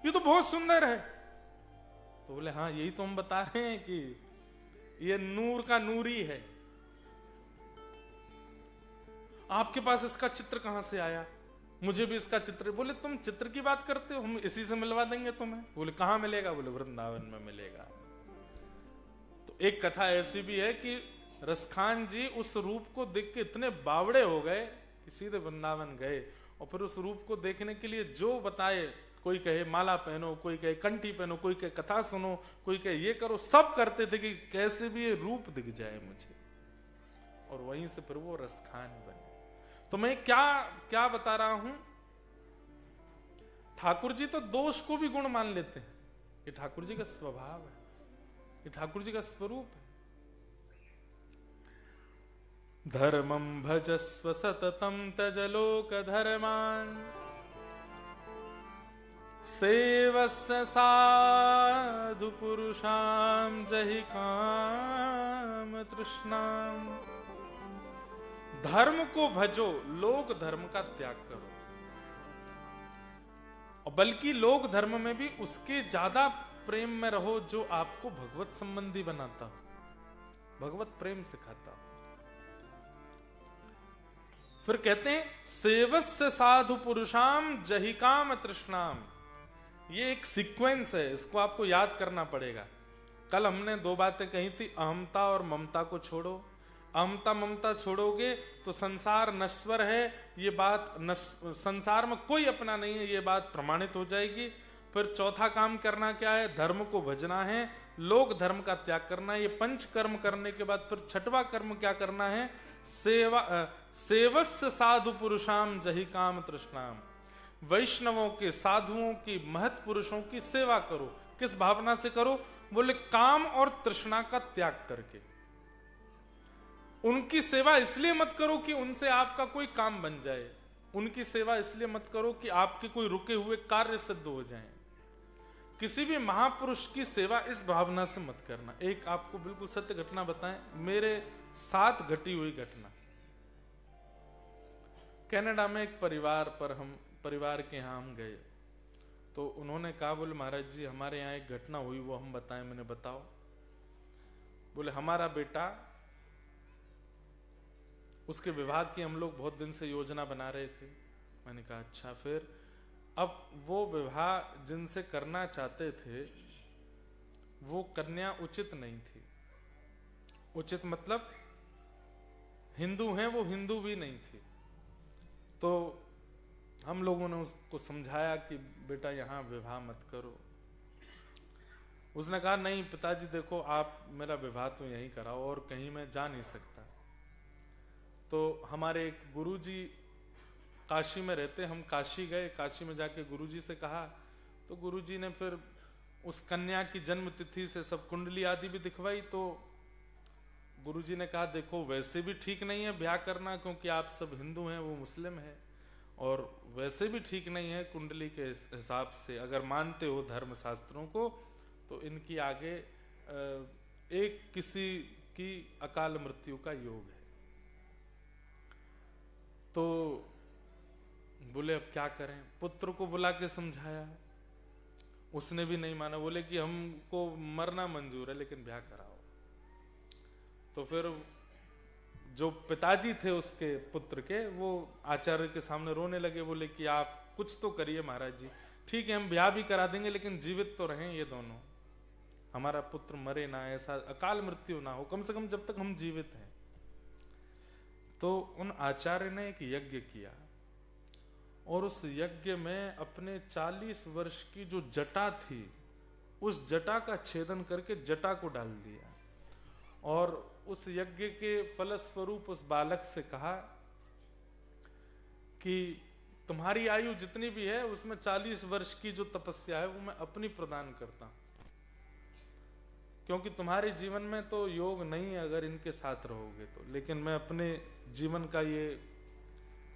ये तो बहुत सुंदर है। तो बोले हाँ, यही तो हम बता रहे हैं कि ये नूर का नूरी है। आपके पास इसका चित्र कहां से आया? मुझे भी इसका चित्र। बोले तुम चित्र की बात करते हो, हम इसी से मिलवा देंगे तुम्हें। बोले कहां मिलेगा? बोले वृंदावन में मिलेगा। तो एक कथा ऐसी भी है कि रसखान जी उस रूप को देख के इतने बावड़े हो गए कि सीधे वृंदावन गए, और फिर उस रूप को देखने के लिए जो बताए, कोई कहे माला पहनो, कोई कहे कंठी पहनो, कोई कहे कथा सुनो, कोई कहे ये करो, सब करते थे कि कैसे भी ये रूप दिख जाए मुझे। और वहीं से फिर वो रसखान बने। तो मैं क्या क्या बता रहा हूं, ठाकुर जी तो दोष को भी गुण मान लेते हैं। ये ठाकुर जी का स्वभाव है, ये ठाकुर जी का स्वरूप है। धर्मं भजस्व सततं तज लोक धर्मान, सेवस्य साधु पुरुषां जहि काम तृष्णाम। धर्म को भजो, लोक धर्म का त्याग करो। और बल्कि लोक धर्म में भी उसके ज्यादा प्रेम में रहो जो आपको भगवत संबंधी बनाता हो। भगवत प्रेम सिखाता हूं। फिर कहते हैं सेवस्य साधु पुरुषाम जहि काम तृष्णाम। ये एक सीक्वेंस है, इसको आपको याद करना पड़ेगा। कल हमने दो बातें कही थी, अहमता और ममता को छोड़ो। अहमता ममता छोड़ोगे तो संसार नश्वर है, ये बात संसार में कोई अपना नहीं है, ये बात प्रमाणित हो जाएगी। फिर चौथा काम करना क्या है? धर्म को भजना है, लोक धर्म का त्याग करना है। ये पंच कर्म करने के बाद फिर छठवां कर्म क्या करना है? सेवस्य साधु पुरुषाम जहि काम तृष्णाम। वैष्णवों के, साधुओं की, महत् पुरुषों की सेवा करो। किस भावना से करो? बोले काम और तृष्णा का त्याग करके। उनकी सेवा इसलिए मत करो कि उनसे आपका कोई काम बन जाए, उनकी सेवा इसलिए मत करो कि आपके कोई रुके हुए कार्य सिद्ध हो जाएं। किसी भी महापुरुष की सेवा इस भावना से मत करना। एक आपको बिल्कुल सत्य घटना बताएं, मेरे साथ घटी हुई घटना। कनाडा में एक परिवार के यहां हम गए, तो उन्होंने कहा, बोले महाराज जी हमारे यहाँ एक घटना हुई, वो हम बताएं। मैंने बताओ। बोले हमारा बेटा, उसके विवाह की हम लोग बहुत दिन से योजना बना रहे थे। मैंने कहा अच्छा, फिर? अब वो विवाह जिनसे करना चाहते थे वो कन्या उचित नहीं थी। उचित मतलब हिंदू हैं, वो हिंदू भी नहीं थी। तो हम लोगों ने उसको समझाया कि बेटा यहाँ विवाह मत करो। उसने कहा नहीं पिताजी देखो, आप मेरा विवाह तो यहीं कराओ और कहीं मैं जा नहीं सकता। तो हमारे एक गुरुजी काशी में रहते, हम काशी गए। काशी में जाके गुरुजी से कहा, तो गुरुजी ने फिर उस कन्या की जन्म तिथि से सब कुंडली आदि भी दिखवाई। तो गुरुजी ने कहा देखो वैसे भी ठीक नहीं है ब्याह करना, क्योंकि आप सब हिंदू हैं, वो मुस्लिम है, और वैसे भी ठीक नहीं है कुंडली के हिसाब से। अगर मानते हो धर्म शास्त्रों को तो इनकी आगे एक किसी की अकाल मृत्यु का योग है। तो बोले अब क्या करें? पुत्र को बुला के समझाया, उसने भी नहीं माना। बोले कि हमको मरना मंजूर है लेकिन ब्याह कराओ। तो फिर जो पिताजी थे उसके पुत्र के, वो आचार्य के सामने रोने लगे। बोले कि आप कुछ तो करिए महाराज जी, ठीक है हम ब्याह भी करा देंगे लेकिन जीवित तो रहें ये दोनों, हमारा पुत्र मरे ना, ऐसा अकाल मृत्यु ना हो, कम से कम जब तक हम जीवित हैं। तो उन आचार्य ने एक यज्ञ किया और उस यज्ञ में अपने 40 वर्ष की जो जटा थी उस जटा का छेदन करके जटा को डाल दिया और उस यज्ञ के फलस्वरूप उस बालक से कहा कि तुम्हारी आयु जितनी भी है उसमें 40 वर्ष की जो तपस्या है वो मैं अपनी प्रदान करता हूं, क्योंकि तुम्हारे जीवन में तो योग नहीं है अगर इनके साथ रहोगे तो, लेकिन मैं अपने जीवन का ये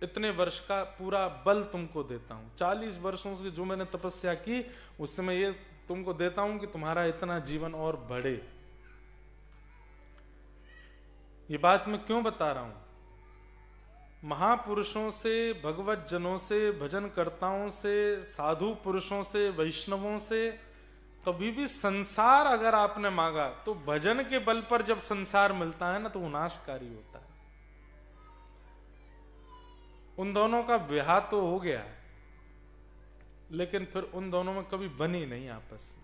इतने वर्ष का पूरा बल तुमको देता हूं। 40 वर्षों से जो मैंने तपस्या की उससे मैं ये तुमको देता हूं कि तुम्हारा इतना जीवन और बढ़े। ये बात मैं क्यों बता रहा हूं? महापुरुषों से, भगवत जनों से, भजन कर्ताओं से, साधु पुरुषों से, वैष्णवों से कभी भी संसार अगर आपने मांगा तो भजन के बल पर जब संसार मिलता है ना तो विनाशकारी होता है। उन दोनों का विवाह तो हो गया लेकिन फिर उन दोनों में कभी बनी नहीं आपस में।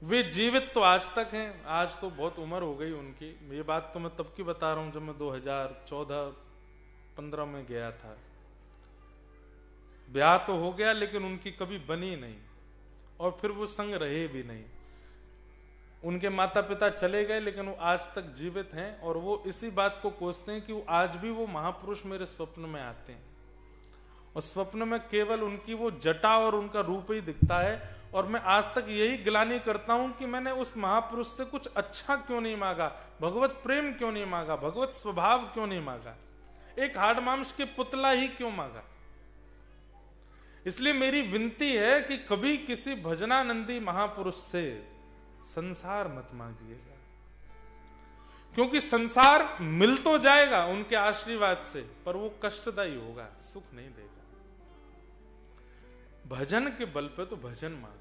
वे जीवित तो आज तक हैं, आज तो बहुत उम्र हो गई उनकी। ये बात तो मैं तब की बता रहा हूं जब मैं 2014-15 में गया था। ब्याह तो हो गया लेकिन उनकी कभी बनी नहीं और फिर वो संग रहे भी नहीं। उनके माता पिता चले गए लेकिन वो आज तक जीवित हैं और वो इसी बात को कोसते हैं कि वो आज भी वो महापुरुष मेरे स्वप्न में आते हैं और स्वप्न में केवल उनकी वो जटा और उनका रूप ही दिखता है। और मैं आज तक यही गिलानी करता हूं कि मैंने उस महापुरुष से कुछ अच्छा क्यों नहीं मांगा, भगवत प्रेम क्यों नहीं मांगा, भगवत स्वभाव क्यों नहीं मांगा, एक हाड़ मांस के पुतला ही क्यों मांगा। इसलिए मेरी विनती है कि कभी किसी भजनानंदी महापुरुष से संसार मत मांगिएगा, क्योंकि संसार मिल तो जाएगा उनके आशीर्वाद से पर वो कष्टदायी होगा, सुख नहीं देगा। भजन के बल पे तो भजन मांगो।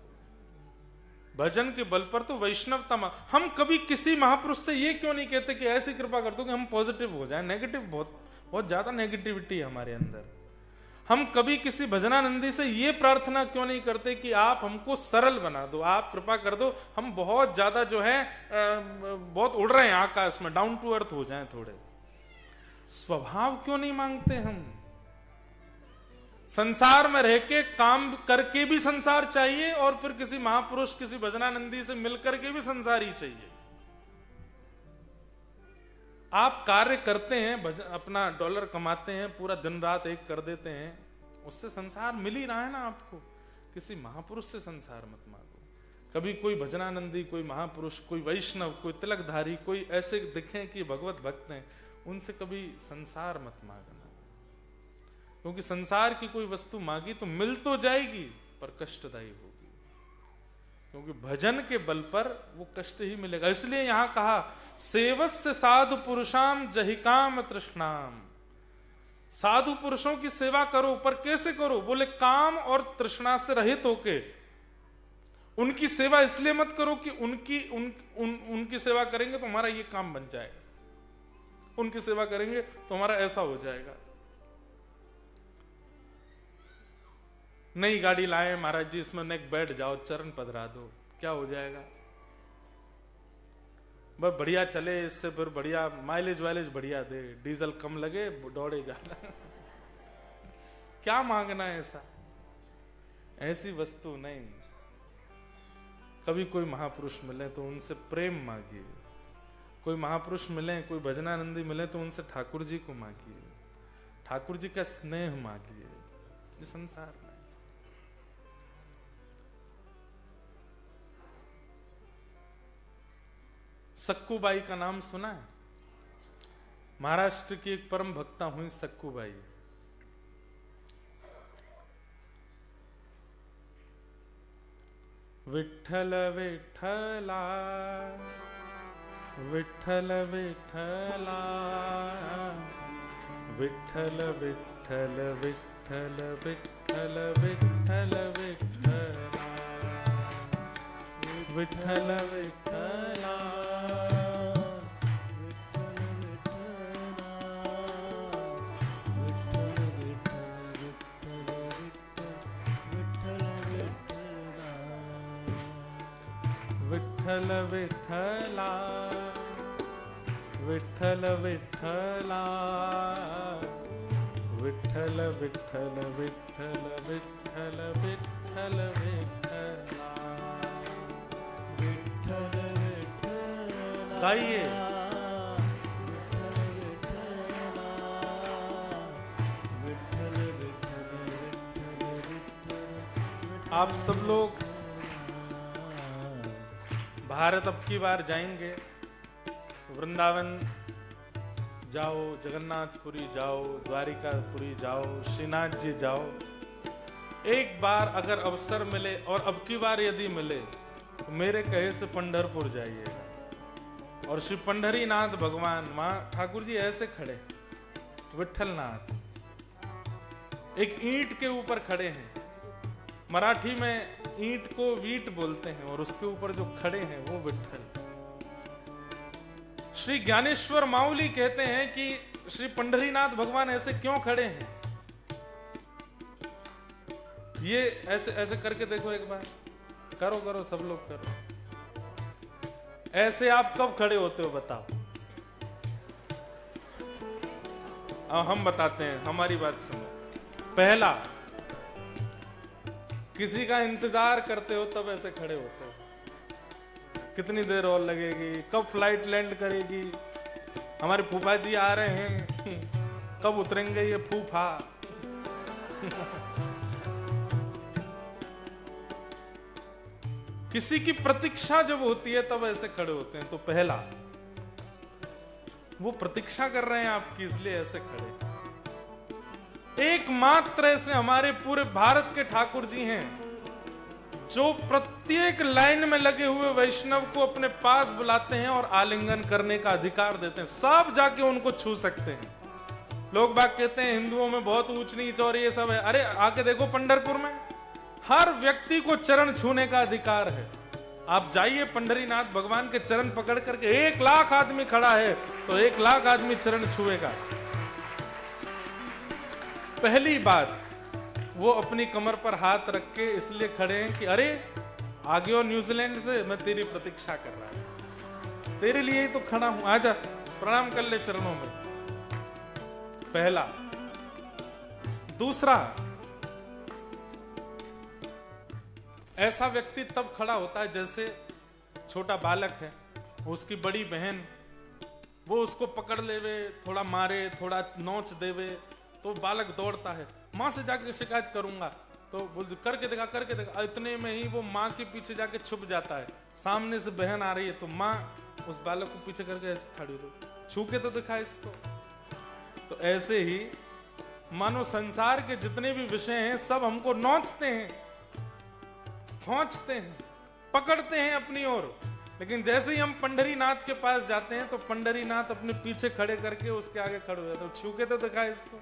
भजन के बल पर तो वैष्णवता हम कभी किसी महापुरुष से ये क्यों नहीं कहते कि ऐसी कृपा कर दो कि हम पॉजिटिव हो जाएं? नेगेटिव बहुत ज्यादा नेगेटिविटी है हमारे अंदर। हम कभी किसी भजनानंदी से ये प्रार्थना क्यों नहीं करते कि आप हमको सरल बना दो, आप कृपा कर दो, हम बहुत ज्यादा जो है बहुत उड़ रहे हैं आकाश में, डाउन टू अर्थ हो जाएं थोड़े। स्वभाव क्यों नहीं मांगते हम? संसार में रह के काम करके भी संसार चाहिए और फिर किसी महापुरुष किसी भजनानंदी से मिलकर के भी संसार ही चाहिए। आप कार्य करते हैं, अपना डॉलर कमाते हैं, पूरा दिन रात एक कर देते हैं, उससे संसार मिल ही रहा है ना आपको। किसी महापुरुष से संसार मत मांगो। कभी कोई भजनानंदी, कोई महापुरुष, कोई वैष्णव, कोई तिलकधारी, कोई ऐसे दिखें कि भगवत भक्त हैं, उनसे कभी संसार मत मांगना, क्योंकि संसार की कोई वस्तु मांगी तो मिल तो जाएगी पर कष्टदायी होगी, क्योंकि भजन के बल पर वो कष्ट ही मिलेगा। इसलिए यहां कहा सेवस्य साधु पुरुषाम जहिकाम तृष्णाम। साधु पुरुषों की सेवा करो, पर कैसे करो? बोले काम और तृष्णा से रहित होके। उनकी सेवा इसलिए मत करो कि उनकी सेवा करेंगे तो हमारा ये काम बन जाएगा, उनकी सेवा करेंगे तो हमारा ऐसा हो जाएगा। नई गाड़ी लाए महाराज जी, इसमें नेक बैठ जाओ, चरण पधरा दो, क्या हो जाएगा? बस बढ़िया चले, इससे फिर बढ़िया माइलेज वाइलेज बढ़िया दे, डीजल कम लगे, दौड़े जाना। क्या मांगना है ऐसा? ऐसी वस्तु नहीं। कभी कोई महापुरुष मिले तो उनसे प्रेम मांगिए, कोई महापुरुष मिले, कोई भजनानंदी मिले तो उनसे ठाकुर जी को मांगिए, ठाकुर जी का स्नेह मांगिए। ये संसार में सक्कूबाई का नाम सुना है? महाराष्ट्र की एक परम भक्ता हुई सक्कूबाई। विठ्ठल विठ्ठला विठ्ठल विठ्ठला विठ्ठल विठ्ठल विठ्ठल विठ्ठल विठ्ठल विठ्ठला विठ्ठल विठ्ठला। विठ्ठल विठ्ठला विठ्ठल विठ्ठला विठ्ठल विठ्ठल विठ्ठल विठ्ठल विठ्ठल विठ्ठला विठ्ठल विठ्ठला। गाइए। आप सब लोग भारत अब की बार जाएंगे, वृंदावन जाओ, जगन्नाथपुरी जाओ, द्वारिकापुरी जाओ, श्रीनाथ जी जाओ। एक बार अगर अवसर मिले, और अब की बार यदि मिले, तो मेरे कहे से पंढरपुर जाइए। और श्री पंढरीनाथ भगवान, मां ठाकुर जी ऐसे खड़े, विठ्ठलनाथ एक ईंट के ऊपर खड़े हैं। मराठी में ईंट को वीट बोलते हैं, और उसके ऊपर जो खड़े हैं वो विठ्ठल। श्री ज्ञानेश्वर माउली कहते हैं कि श्री पंढरीनाथ भगवान ऐसे क्यों खड़े हैं। ये ऐसे ऐसे करके देखो एक बार, करो करो सब लोग करो। ऐसे आप कब खड़े होते हो बताओ? अब हम बताते हैं, हमारी बात सुनो। पहला, किसी का इंतजार करते हो तब ऐसे खड़े होते हो। कितनी देर और लगेगी, कब फ्लाइट लैंड करेगी, हमारे फूफा जी आ रहे हैं, कब उतरेंगे ये फूफा। किसी की प्रतीक्षा जब होती है तब ऐसे खड़े होते हैं। तो पहला, वो प्रतीक्षा कर रहे हैं आपकी, इसलिए ऐसे खड़े। एकमात्र ऐसे हमारे पूरे भारत के ठाकुर जी हैं जो प्रत्येक लाइन में लगे हुए वैष्णव को अपने पास बुलाते हैं और आलिंगन करने का अधिकार देते हैं। सब जाके उनको छू सकते हैं। लोग बात कहते हैं हिंदुओं में बहुत ऊंच नीच और ये सब है। अरे आके देखो पंढरपुर में, हर व्यक्ति को चरण छूने का अधिकार है। आप जाइए पंढरीनाथ, भगवान के चरण पकड़ करके 1 लाख आदमी खड़ा है तो 1 लाख आदमी चरण छुएगा। पहली बात, वो अपनी कमर पर हाथ रख के इसलिए खड़े हैं कि अरे आ गए हो न्यूजीलैंड से, मैं तेरी प्रतीक्षा कर रहा हूं, तेरे लिए ही तो खड़ा हूं, आजा प्रणाम कर ले चरणों में। पहला। दूसरा, ऐसा व्यक्ति तब खड़ा होता है जैसे छोटा बालक है, उसकी बड़ी बहन वो उसको पकड़ लेवे, थोड़ा मारे, थोड़ा नोच देवे तो बालक दौड़ता है, माँ से जाके शिकायत करूंगा, तो बोल करके देखा, करके देखा। इतने में ही वो माँ के पीछे जाके छुप जाता है। सामने से बहन आ रही है तो माँ उस बालक को पीछे करके ऐसे खड़ी हो, छू के तो दिखा इसको। तो ऐसे ही मानो संसार के जितने भी विषय हैं सब हमको नोचते हैं, खींचते हैं, पकड़ते हैं अपनी ओर, लेकिन जैसे ही हम पंढरीनाथ के पास जाते हैं तो पंढरीनाथ अपने पीछे खड़े करके उसके आगे खड़े हो जाते हैं। छू के तो दिखा इसको,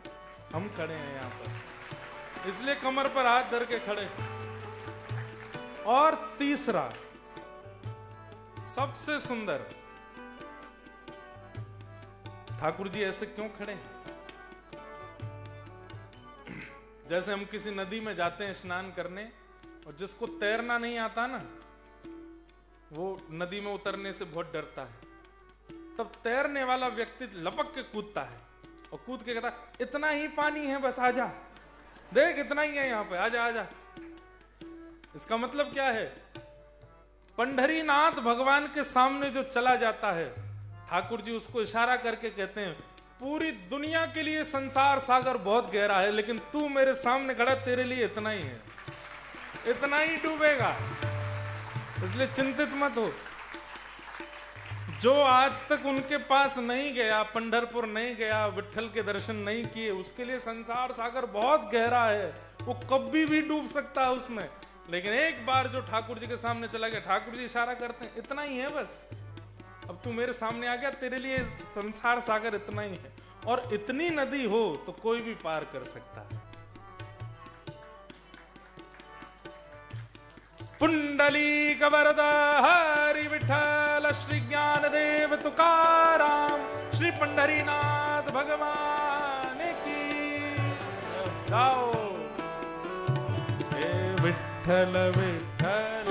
हम खड़े हैं यहाँ पर, इसलिए कमर पर हाथ धर के खड़े। और तीसरा, सबसे सुंदर, ठाकुर जी ऐसे क्यों खड़े हैं? जैसे हम किसी नदी में जाते हैं स्नान करने और जिसको तैरना नहीं आता ना, वो नदी में उतरने से बहुत डरता है। तब तैरने वाला व्यक्ति लपक के कूदता है और कूद के कहता इतना ही पानी है, बस आजा, देख इतना ही है यहां पे, आजा आजा। इसका मतलब क्या है? पंढरीनाथ भगवान के सामने जो चला जाता है, ठाकुर जी उसको इशारा करके कहते हैं पूरी दुनिया के लिए संसार सागर बहुत गहरा है, लेकिन तू मेरे सामने खड़ा, तेरे लिए इतना ही है, इतना ही डूबेगा, इसलिए चिंतित मत हो। जो आज तक उनके पास नहीं गया, पंढरपुर नहीं गया, विट्ठल के दर्शन नहीं किए, उसके लिए संसार सागर बहुत गहरा है, वो कभी भी डूब सकता है उसमें। लेकिन एक बार जो ठाकुर जी के सामने चला गया, ठाकुर जी इशारा करते हैं इतना ही है बस, अब तू मेरे सामने आ गया, तेरे लिए संसार सागर इतना ही है। और इतनी नदी हो तो कोई भी पार कर सकता है। पुंडलीक वरदा हरि विठ्ठल, श्री ज्ञानदेव तुकाराम, श्री पंढरीनाथ भगवान की गाओ। हे विठ्ठल विठ्ठल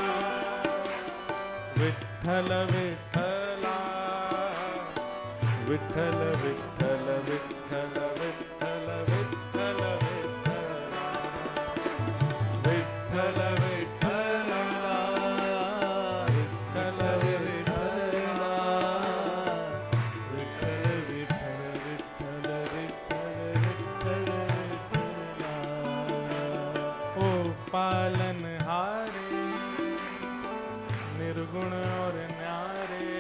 विठ्ठल विठ्ठला, विठ्ठल विठ्ठल विठ्ठल विठ्ठल विठ्ठल विठ्ठल विठ्ठल पालनहारे, निर्गुण और न्यारे,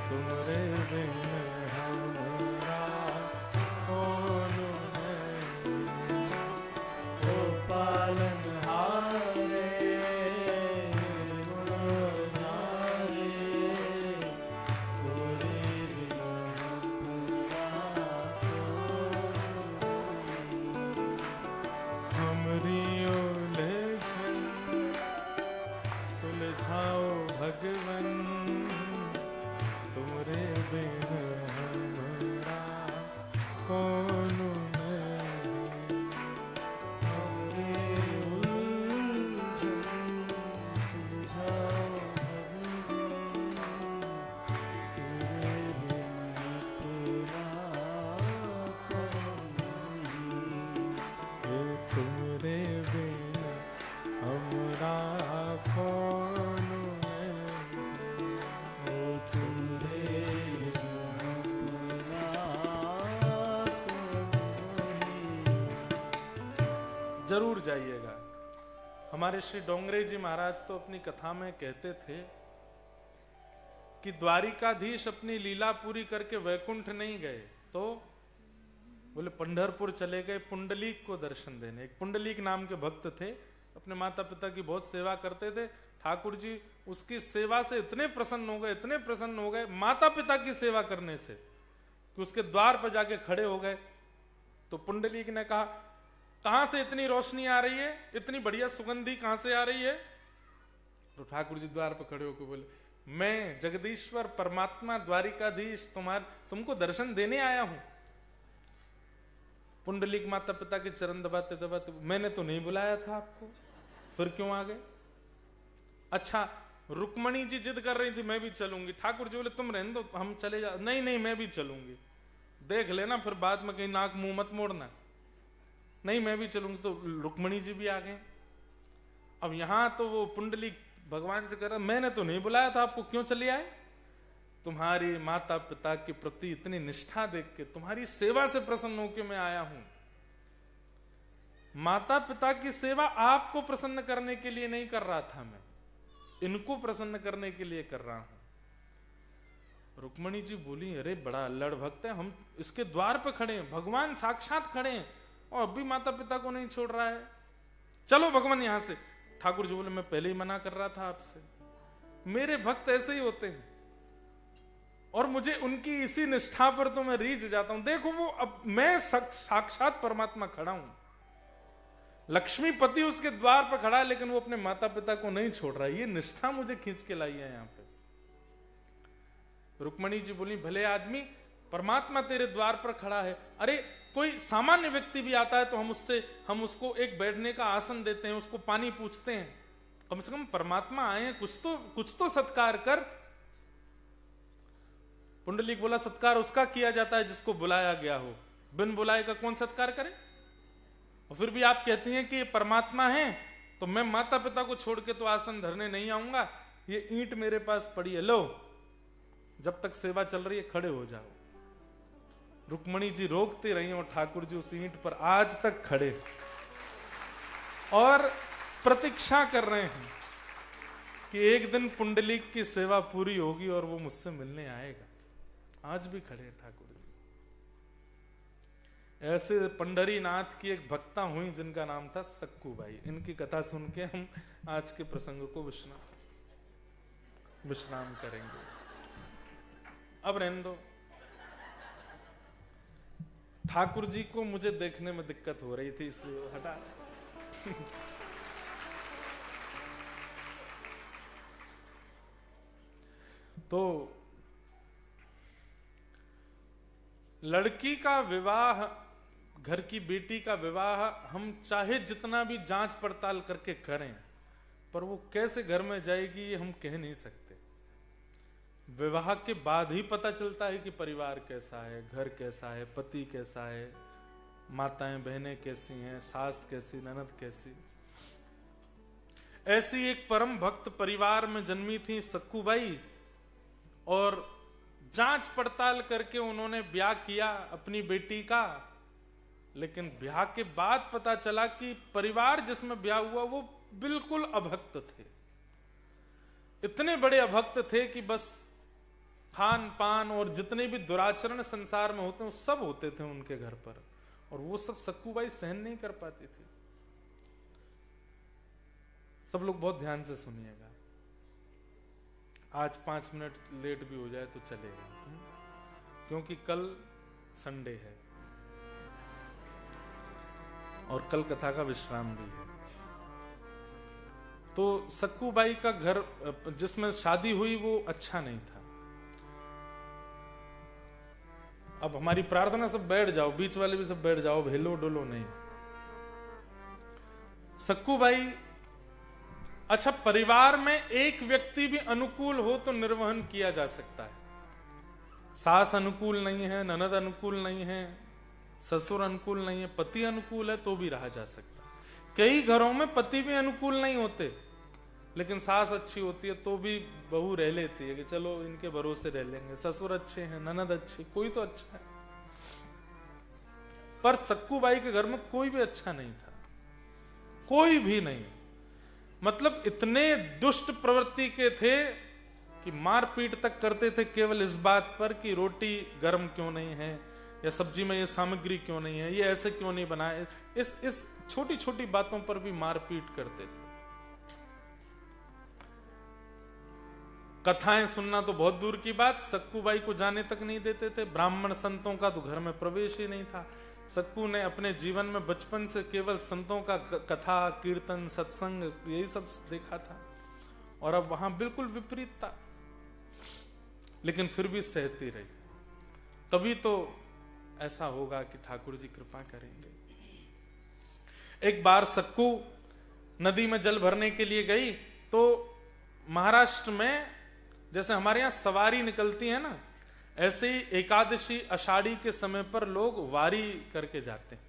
तुमरे बिन हमरा कौन है। ओ पालनहारे, निर्गुण और न्यारे, तुमरे बिन हमरी सुलझाओ भगवन, तुमरे बिन हमरा कौन है। सुलझाओ तुमरे बिन हमरा कौन है। जरूर जाइएगा। हमारे श्री डोंगरे जी महाराज तो अपनी कथा में कहते थे कि द्वारिकाधीश अपनी लीला पूरी करके वैकुंठ नहीं गए, तो बोले पंढरपुर चले गए पुंडलीक को दर्शन देने। एक पुंडलीक नाम के भक्त थे, अपने माता पिता की बहुत सेवा करते थे। ठाकुर जी उसकी सेवा से इतने प्रसन्न हो गए, इतने प्रसन्न हो गए माता पिता की सेवा करने से, कि उसके द्वार पर जाके खड़े हो गए। तो पुंडलीक ने कहा कहां से इतनी रोशनी आ रही है, इतनी बढ़िया सुगंधी कहां से आ रही है? तो ठाकुर जी द्वार पर खड़े होकर बोले, मैं जगदीश्वर परमात्मा द्वारिकाधीश तुमको दर्शन देने आया हूं। पुंडलिक माता पिता के चरण दबाते दबाते, मैंने तो नहीं बुलाया था आपको, फिर क्यों आ गए? अच्छा, रुक्मणी जी जिद कर रही थी मैं भी चलूंगी। ठाकुर जी बोले तुम रहने दो, हम चले जा। नहीं नहीं, मैं भी चलूंगी, देख लेना फिर बाद में कहीं नाक मुंह मत मोड़ना। नहीं मैं भी चलूंगी। तो रुक्मणी जी भी आ गए। अब यहां तो वो पुंडलिक भगवान से कह रहा, मैंने तो नहीं बुलाया था आपको, क्यों चले आए? तुम्हारी माता पिता के प्रति इतनी निष्ठा देख के, तुम्हारी सेवा से प्रसन्न होकर मैं आया हूं। माता पिता की सेवा आपको प्रसन्न करने के लिए नहीं कर रहा था मैं, इनको प्रसन्न करने के लिए कर रहा हूं। रुक्मणी जी बोली, अरे बड़ा अल्लड़ भक्त है, हम इसके द्वार पर खड़े हैं, भगवान साक्षात खड़े हैं और अब भी माता पिता को नहीं छोड़ रहा है, चलो भगवान यहां से। ठाकुर जी बोले, मैं पहले ही मना कर रहा था आपसे, मेरे भक्त ऐसे ही होते हैं और मुझे उनकी इसी निष्ठा पर तो मैं रीझ जाता हूं। देखो वो, अब मैं साक्षात परमात्मा खड़ा हूं, लक्ष्मीपति उसके द्वार पर खड़ा है, लेकिन वो अपने माता पिता को नहीं छोड़ रहा है, ये निष्ठा मुझे खींच के लाई है यहां पे। रुक्मणी जी बोली, भले आदमी, परमात्मा तेरे द्वार पर खड़ा है। अरे कोई सामान्य व्यक्ति भी आता है तो हम उसको एक बैठने का आसन देते हैं, उसको पानी पूछते हैं, कम से कम परमात्मा आए हैं, कुछ तो सत्कार कर। पुंडलिक बोला, सत्कार उसका किया जाता है जिसको बुलाया गया हो, बिन बुलाए का कौन सत्कार करे? और फिर भी आप कहती हैं कि ये परमात्मा है, तो मैं माता पिता को छोड़ के तो आसन धरने नहीं आऊंगा। ये ईंट मेरे पास पड़ी है, लो, जब तक सेवा चल रही है खड़े हो जाओ। रुक्मणी जी रोकती रही और ठाकुर जी उस ईंट पर आज तक खड़े और प्रतीक्षा कर रहे हैं कि एक दिन पुंडलिक की सेवा पूरी होगी और वो मुझसे मिलने आएगा। आज भी खड़े हैं ठाकुर जी। ऐसे पंडरी नाथ की एक भक्ता हुई जिनका नाम था सक्कू बाई। इनकी कथा सुन के हम आज के प्रसंग को विश्राम करेंगे। अब रहने दो, ठाकुर जी को मुझे देखने में दिक्कत हो रही थी इसलिए हटा। तो लड़की का विवाह, घर की बेटी का विवाह हम चाहे जितना भी जांच पड़ताल करके करें, पर वो कैसे घर में जाएगी ये हम कह नहीं सकते। विवाह के बाद ही पता चलता है कि परिवार कैसा है, घर कैसा है, पति कैसा है, माताएं बहनें कैसी हैं, सास कैसी, ननद कैसी। ऐसी एक परम भक्त परिवार में जन्मी थी सक्कू बाई, और जांच पड़ताल करके उन्होंने ब्याह किया अपनी बेटी का। लेकिन ब्याह के बाद पता चला कि परिवार जिसमें ब्याह हुआ वो बिल्कुल अभक्त थे। इतने बड़े अभक्त थे कि बस खान पान और जितने भी दुराचरण संसार में होते हैं सब होते थे उनके घर पर, और वो सब सक्कू बाई सहन नहीं कर पाती थी। सब लोग बहुत ध्यान से सुनिएगा, आज 5 मिनट लेट भी हो जाए तो चलेगा, क्योंकि कल संडे है और कल कथा का विश्राम भी है। तो सक्कू बाई का घर जिसमें शादी हुई वो अच्छा नहीं था। अब हमारी प्रार्थना, सब बैठ जाओ, बीच वाले भी सब बैठ जाओ, हिलो डोलो नहीं। सक्कू बाई, अच्छा परिवार में एक व्यक्ति भी अनुकूल हो तो निर्वहन किया जा सकता है। सास अनुकूल नहीं है, ननद अनुकूल नहीं है, ससुर अनुकूल नहीं है, पति अनुकूल है तो भी रहा जा सकता है। कई घरों में पति भी अनुकूल नहीं होते, लेकिन सास अच्छी होती है तो भी बहू रह लेती है कि चलो इनके भरोसे रह लेंगे, ससुर अच्छे हैं, ननद अच्छी, कोई तो अच्छा है। पर सक्कू बाई के घर में कोई भी अच्छा नहीं था, कोई भी नहीं। मतलब इतने दुष्ट प्रवृत्ति के थे कि मारपीट तक करते थे केवल इस बात पर कि रोटी गर्म क्यों नहीं है, या सब्जी में ये सामग्री क्यों नहीं है, ये ऐसे क्यों नहीं बनाए। इस छोटी छोटी बातों पर भी मारपीट करते थे। कथाएं सुनना तो बहुत दूर की बात, सक्कू बाई को जाने तक नहीं देते थे। ब्राह्मण संतों का तो घर में प्रवेश ही नहीं था। सक्कू ने अपने जीवन में बचपन से केवल संतों का कथा कीर्तन सत्संग यही सब देखा था। और अब वहां बिल्कुल विपरीत था, लेकिन फिर भी सहती रही। तभी तो ऐसा होगा कि ठाकुर जी कृपा करेंगे। एक बार सक्कू नदी में जल भरने के लिए गई, तो महाराष्ट्र में जैसे हमारे यहां सवारी निकलती है ना, ऐसे ही एकादशी आषाढ़ी के समय पर लोग वारी करके जाते हैं,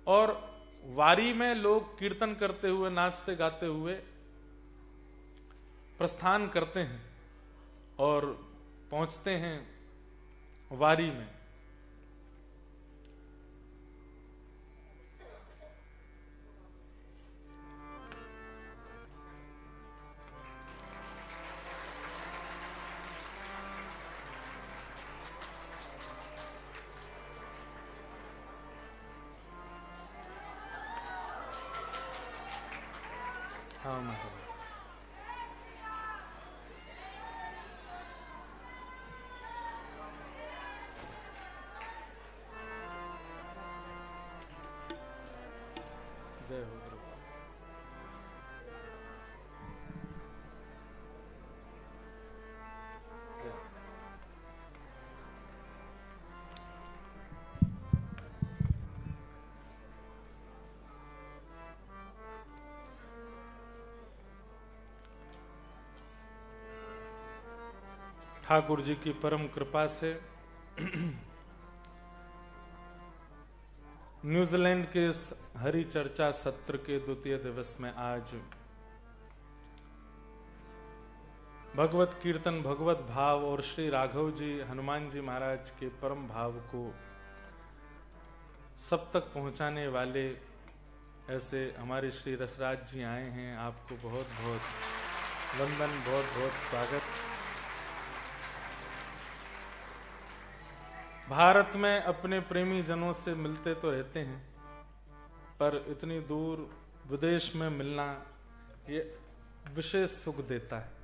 और वारी में लोग कीर्तन करते हुए, नाचते गाते हुए प्रस्थान करते हैं और पहुंचते हैं वारी में। हाँ महाराज, जय हो प्रभु। जय। ठाकुर जी की परम कृपा से न्यूजीलैंड के इस हरि चर्चा सत्र के द्वितीय दिवस में आज भगवत कीर्तन, भगवत भाव और श्री राघव जी, हनुमान जी महाराज के परम भाव को सब तक पहुंचाने वाले ऐसे हमारे श्री रसराज जी आए हैं। आपको बहुत बहुत वंदन, बहुत बहुत स्वागत। भारत में अपने प्रेमी जनों से मिलते तो रहते हैं, पर इतनी दूर विदेश में मिलना ये विशेष सुख देता है।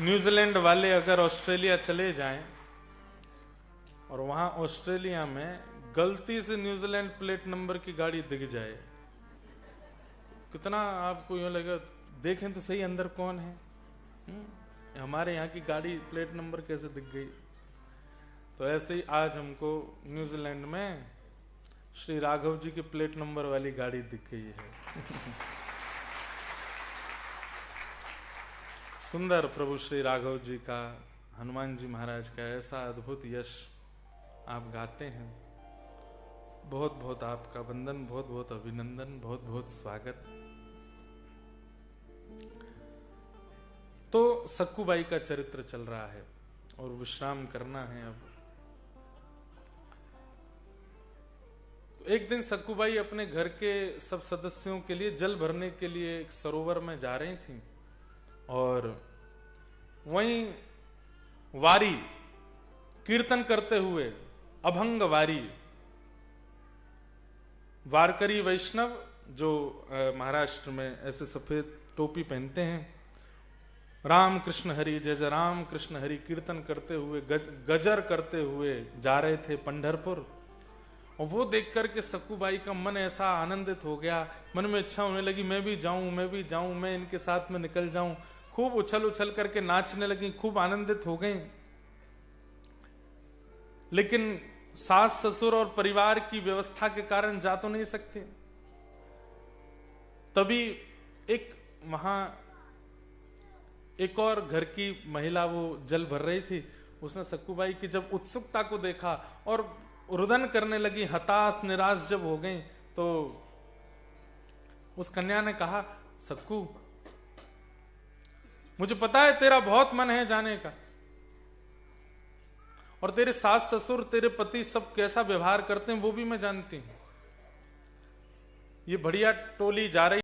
न्यूजीलैंड वाले अगर ऑस्ट्रेलिया चले जाएं और वहां ऑस्ट्रेलिया में गलती से न्यूजीलैंड प्लेट नंबर की गाड़ी दिख जाए, कितना आपको यूं लगेगा, देखें तो सही अंदर कौन है, हमारे यहाँ की गाड़ी प्लेट नंबर कैसे दिख गई। तो ऐसे ही आज हमको न्यूजीलैंड में श्री राघव जी की प्लेट नंबर वाली गाड़ी दिख गई है। सुंदर प्रभु श्री राघव जी का, हनुमान जी महाराज का ऐसा अद्भुत यश आप गाते हैं। बहुत बहुत आपका वंदन, बहुत बहुत अभिनंदन, बहुत बहुत स्वागत। तो सक्कूबाई का चरित्र चल रहा है और विश्राम करना है अब। तो एक दिन सक्कूबाई अपने घर के सब सदस्यों के लिए जल भरने के लिए एक सरोवर में जा रही थी, और वहीं वारी कीर्तन करते हुए, अभंग वारी, वारकरी वैष्णव जो महाराष्ट्र में ऐसे सफेद टोपी पहनते हैं, राम कृष्ण हरि जय जय राम कृष्ण हरि कीर्तन करते हुए, गजर करते हुए जा रहे थे पंढरपुर। और वो देख करके सक्कूबाई का मन ऐसा आनंदित हो गया, मन में इच्छा होने लगी मैं भी जाऊं, मैं भी जाऊं, मैं इनके साथ में निकल जाऊं। खूब उछल उछल करके नाचने लगी, खूब आनंदित हो गई। लेकिन सास ससुर और परिवार की व्यवस्था के कारण जा तो नहीं सकते। तभी एक वहां एक और घर की महिला वो जल भर रही थी, उसने सक्कूबाई की जब उत्सुकता को देखा और रुदन करने लगी, हताश निराश जब हो गई, तो उस कन्या ने कहा, सक्कू मुझे पता है तेरा बहुत मन है जाने का, और तेरे सास ससुर, तेरे पति सब कैसा व्यवहार करते हैं वो भी मैं जानती हूं। ये बढ़िया टोली जा रही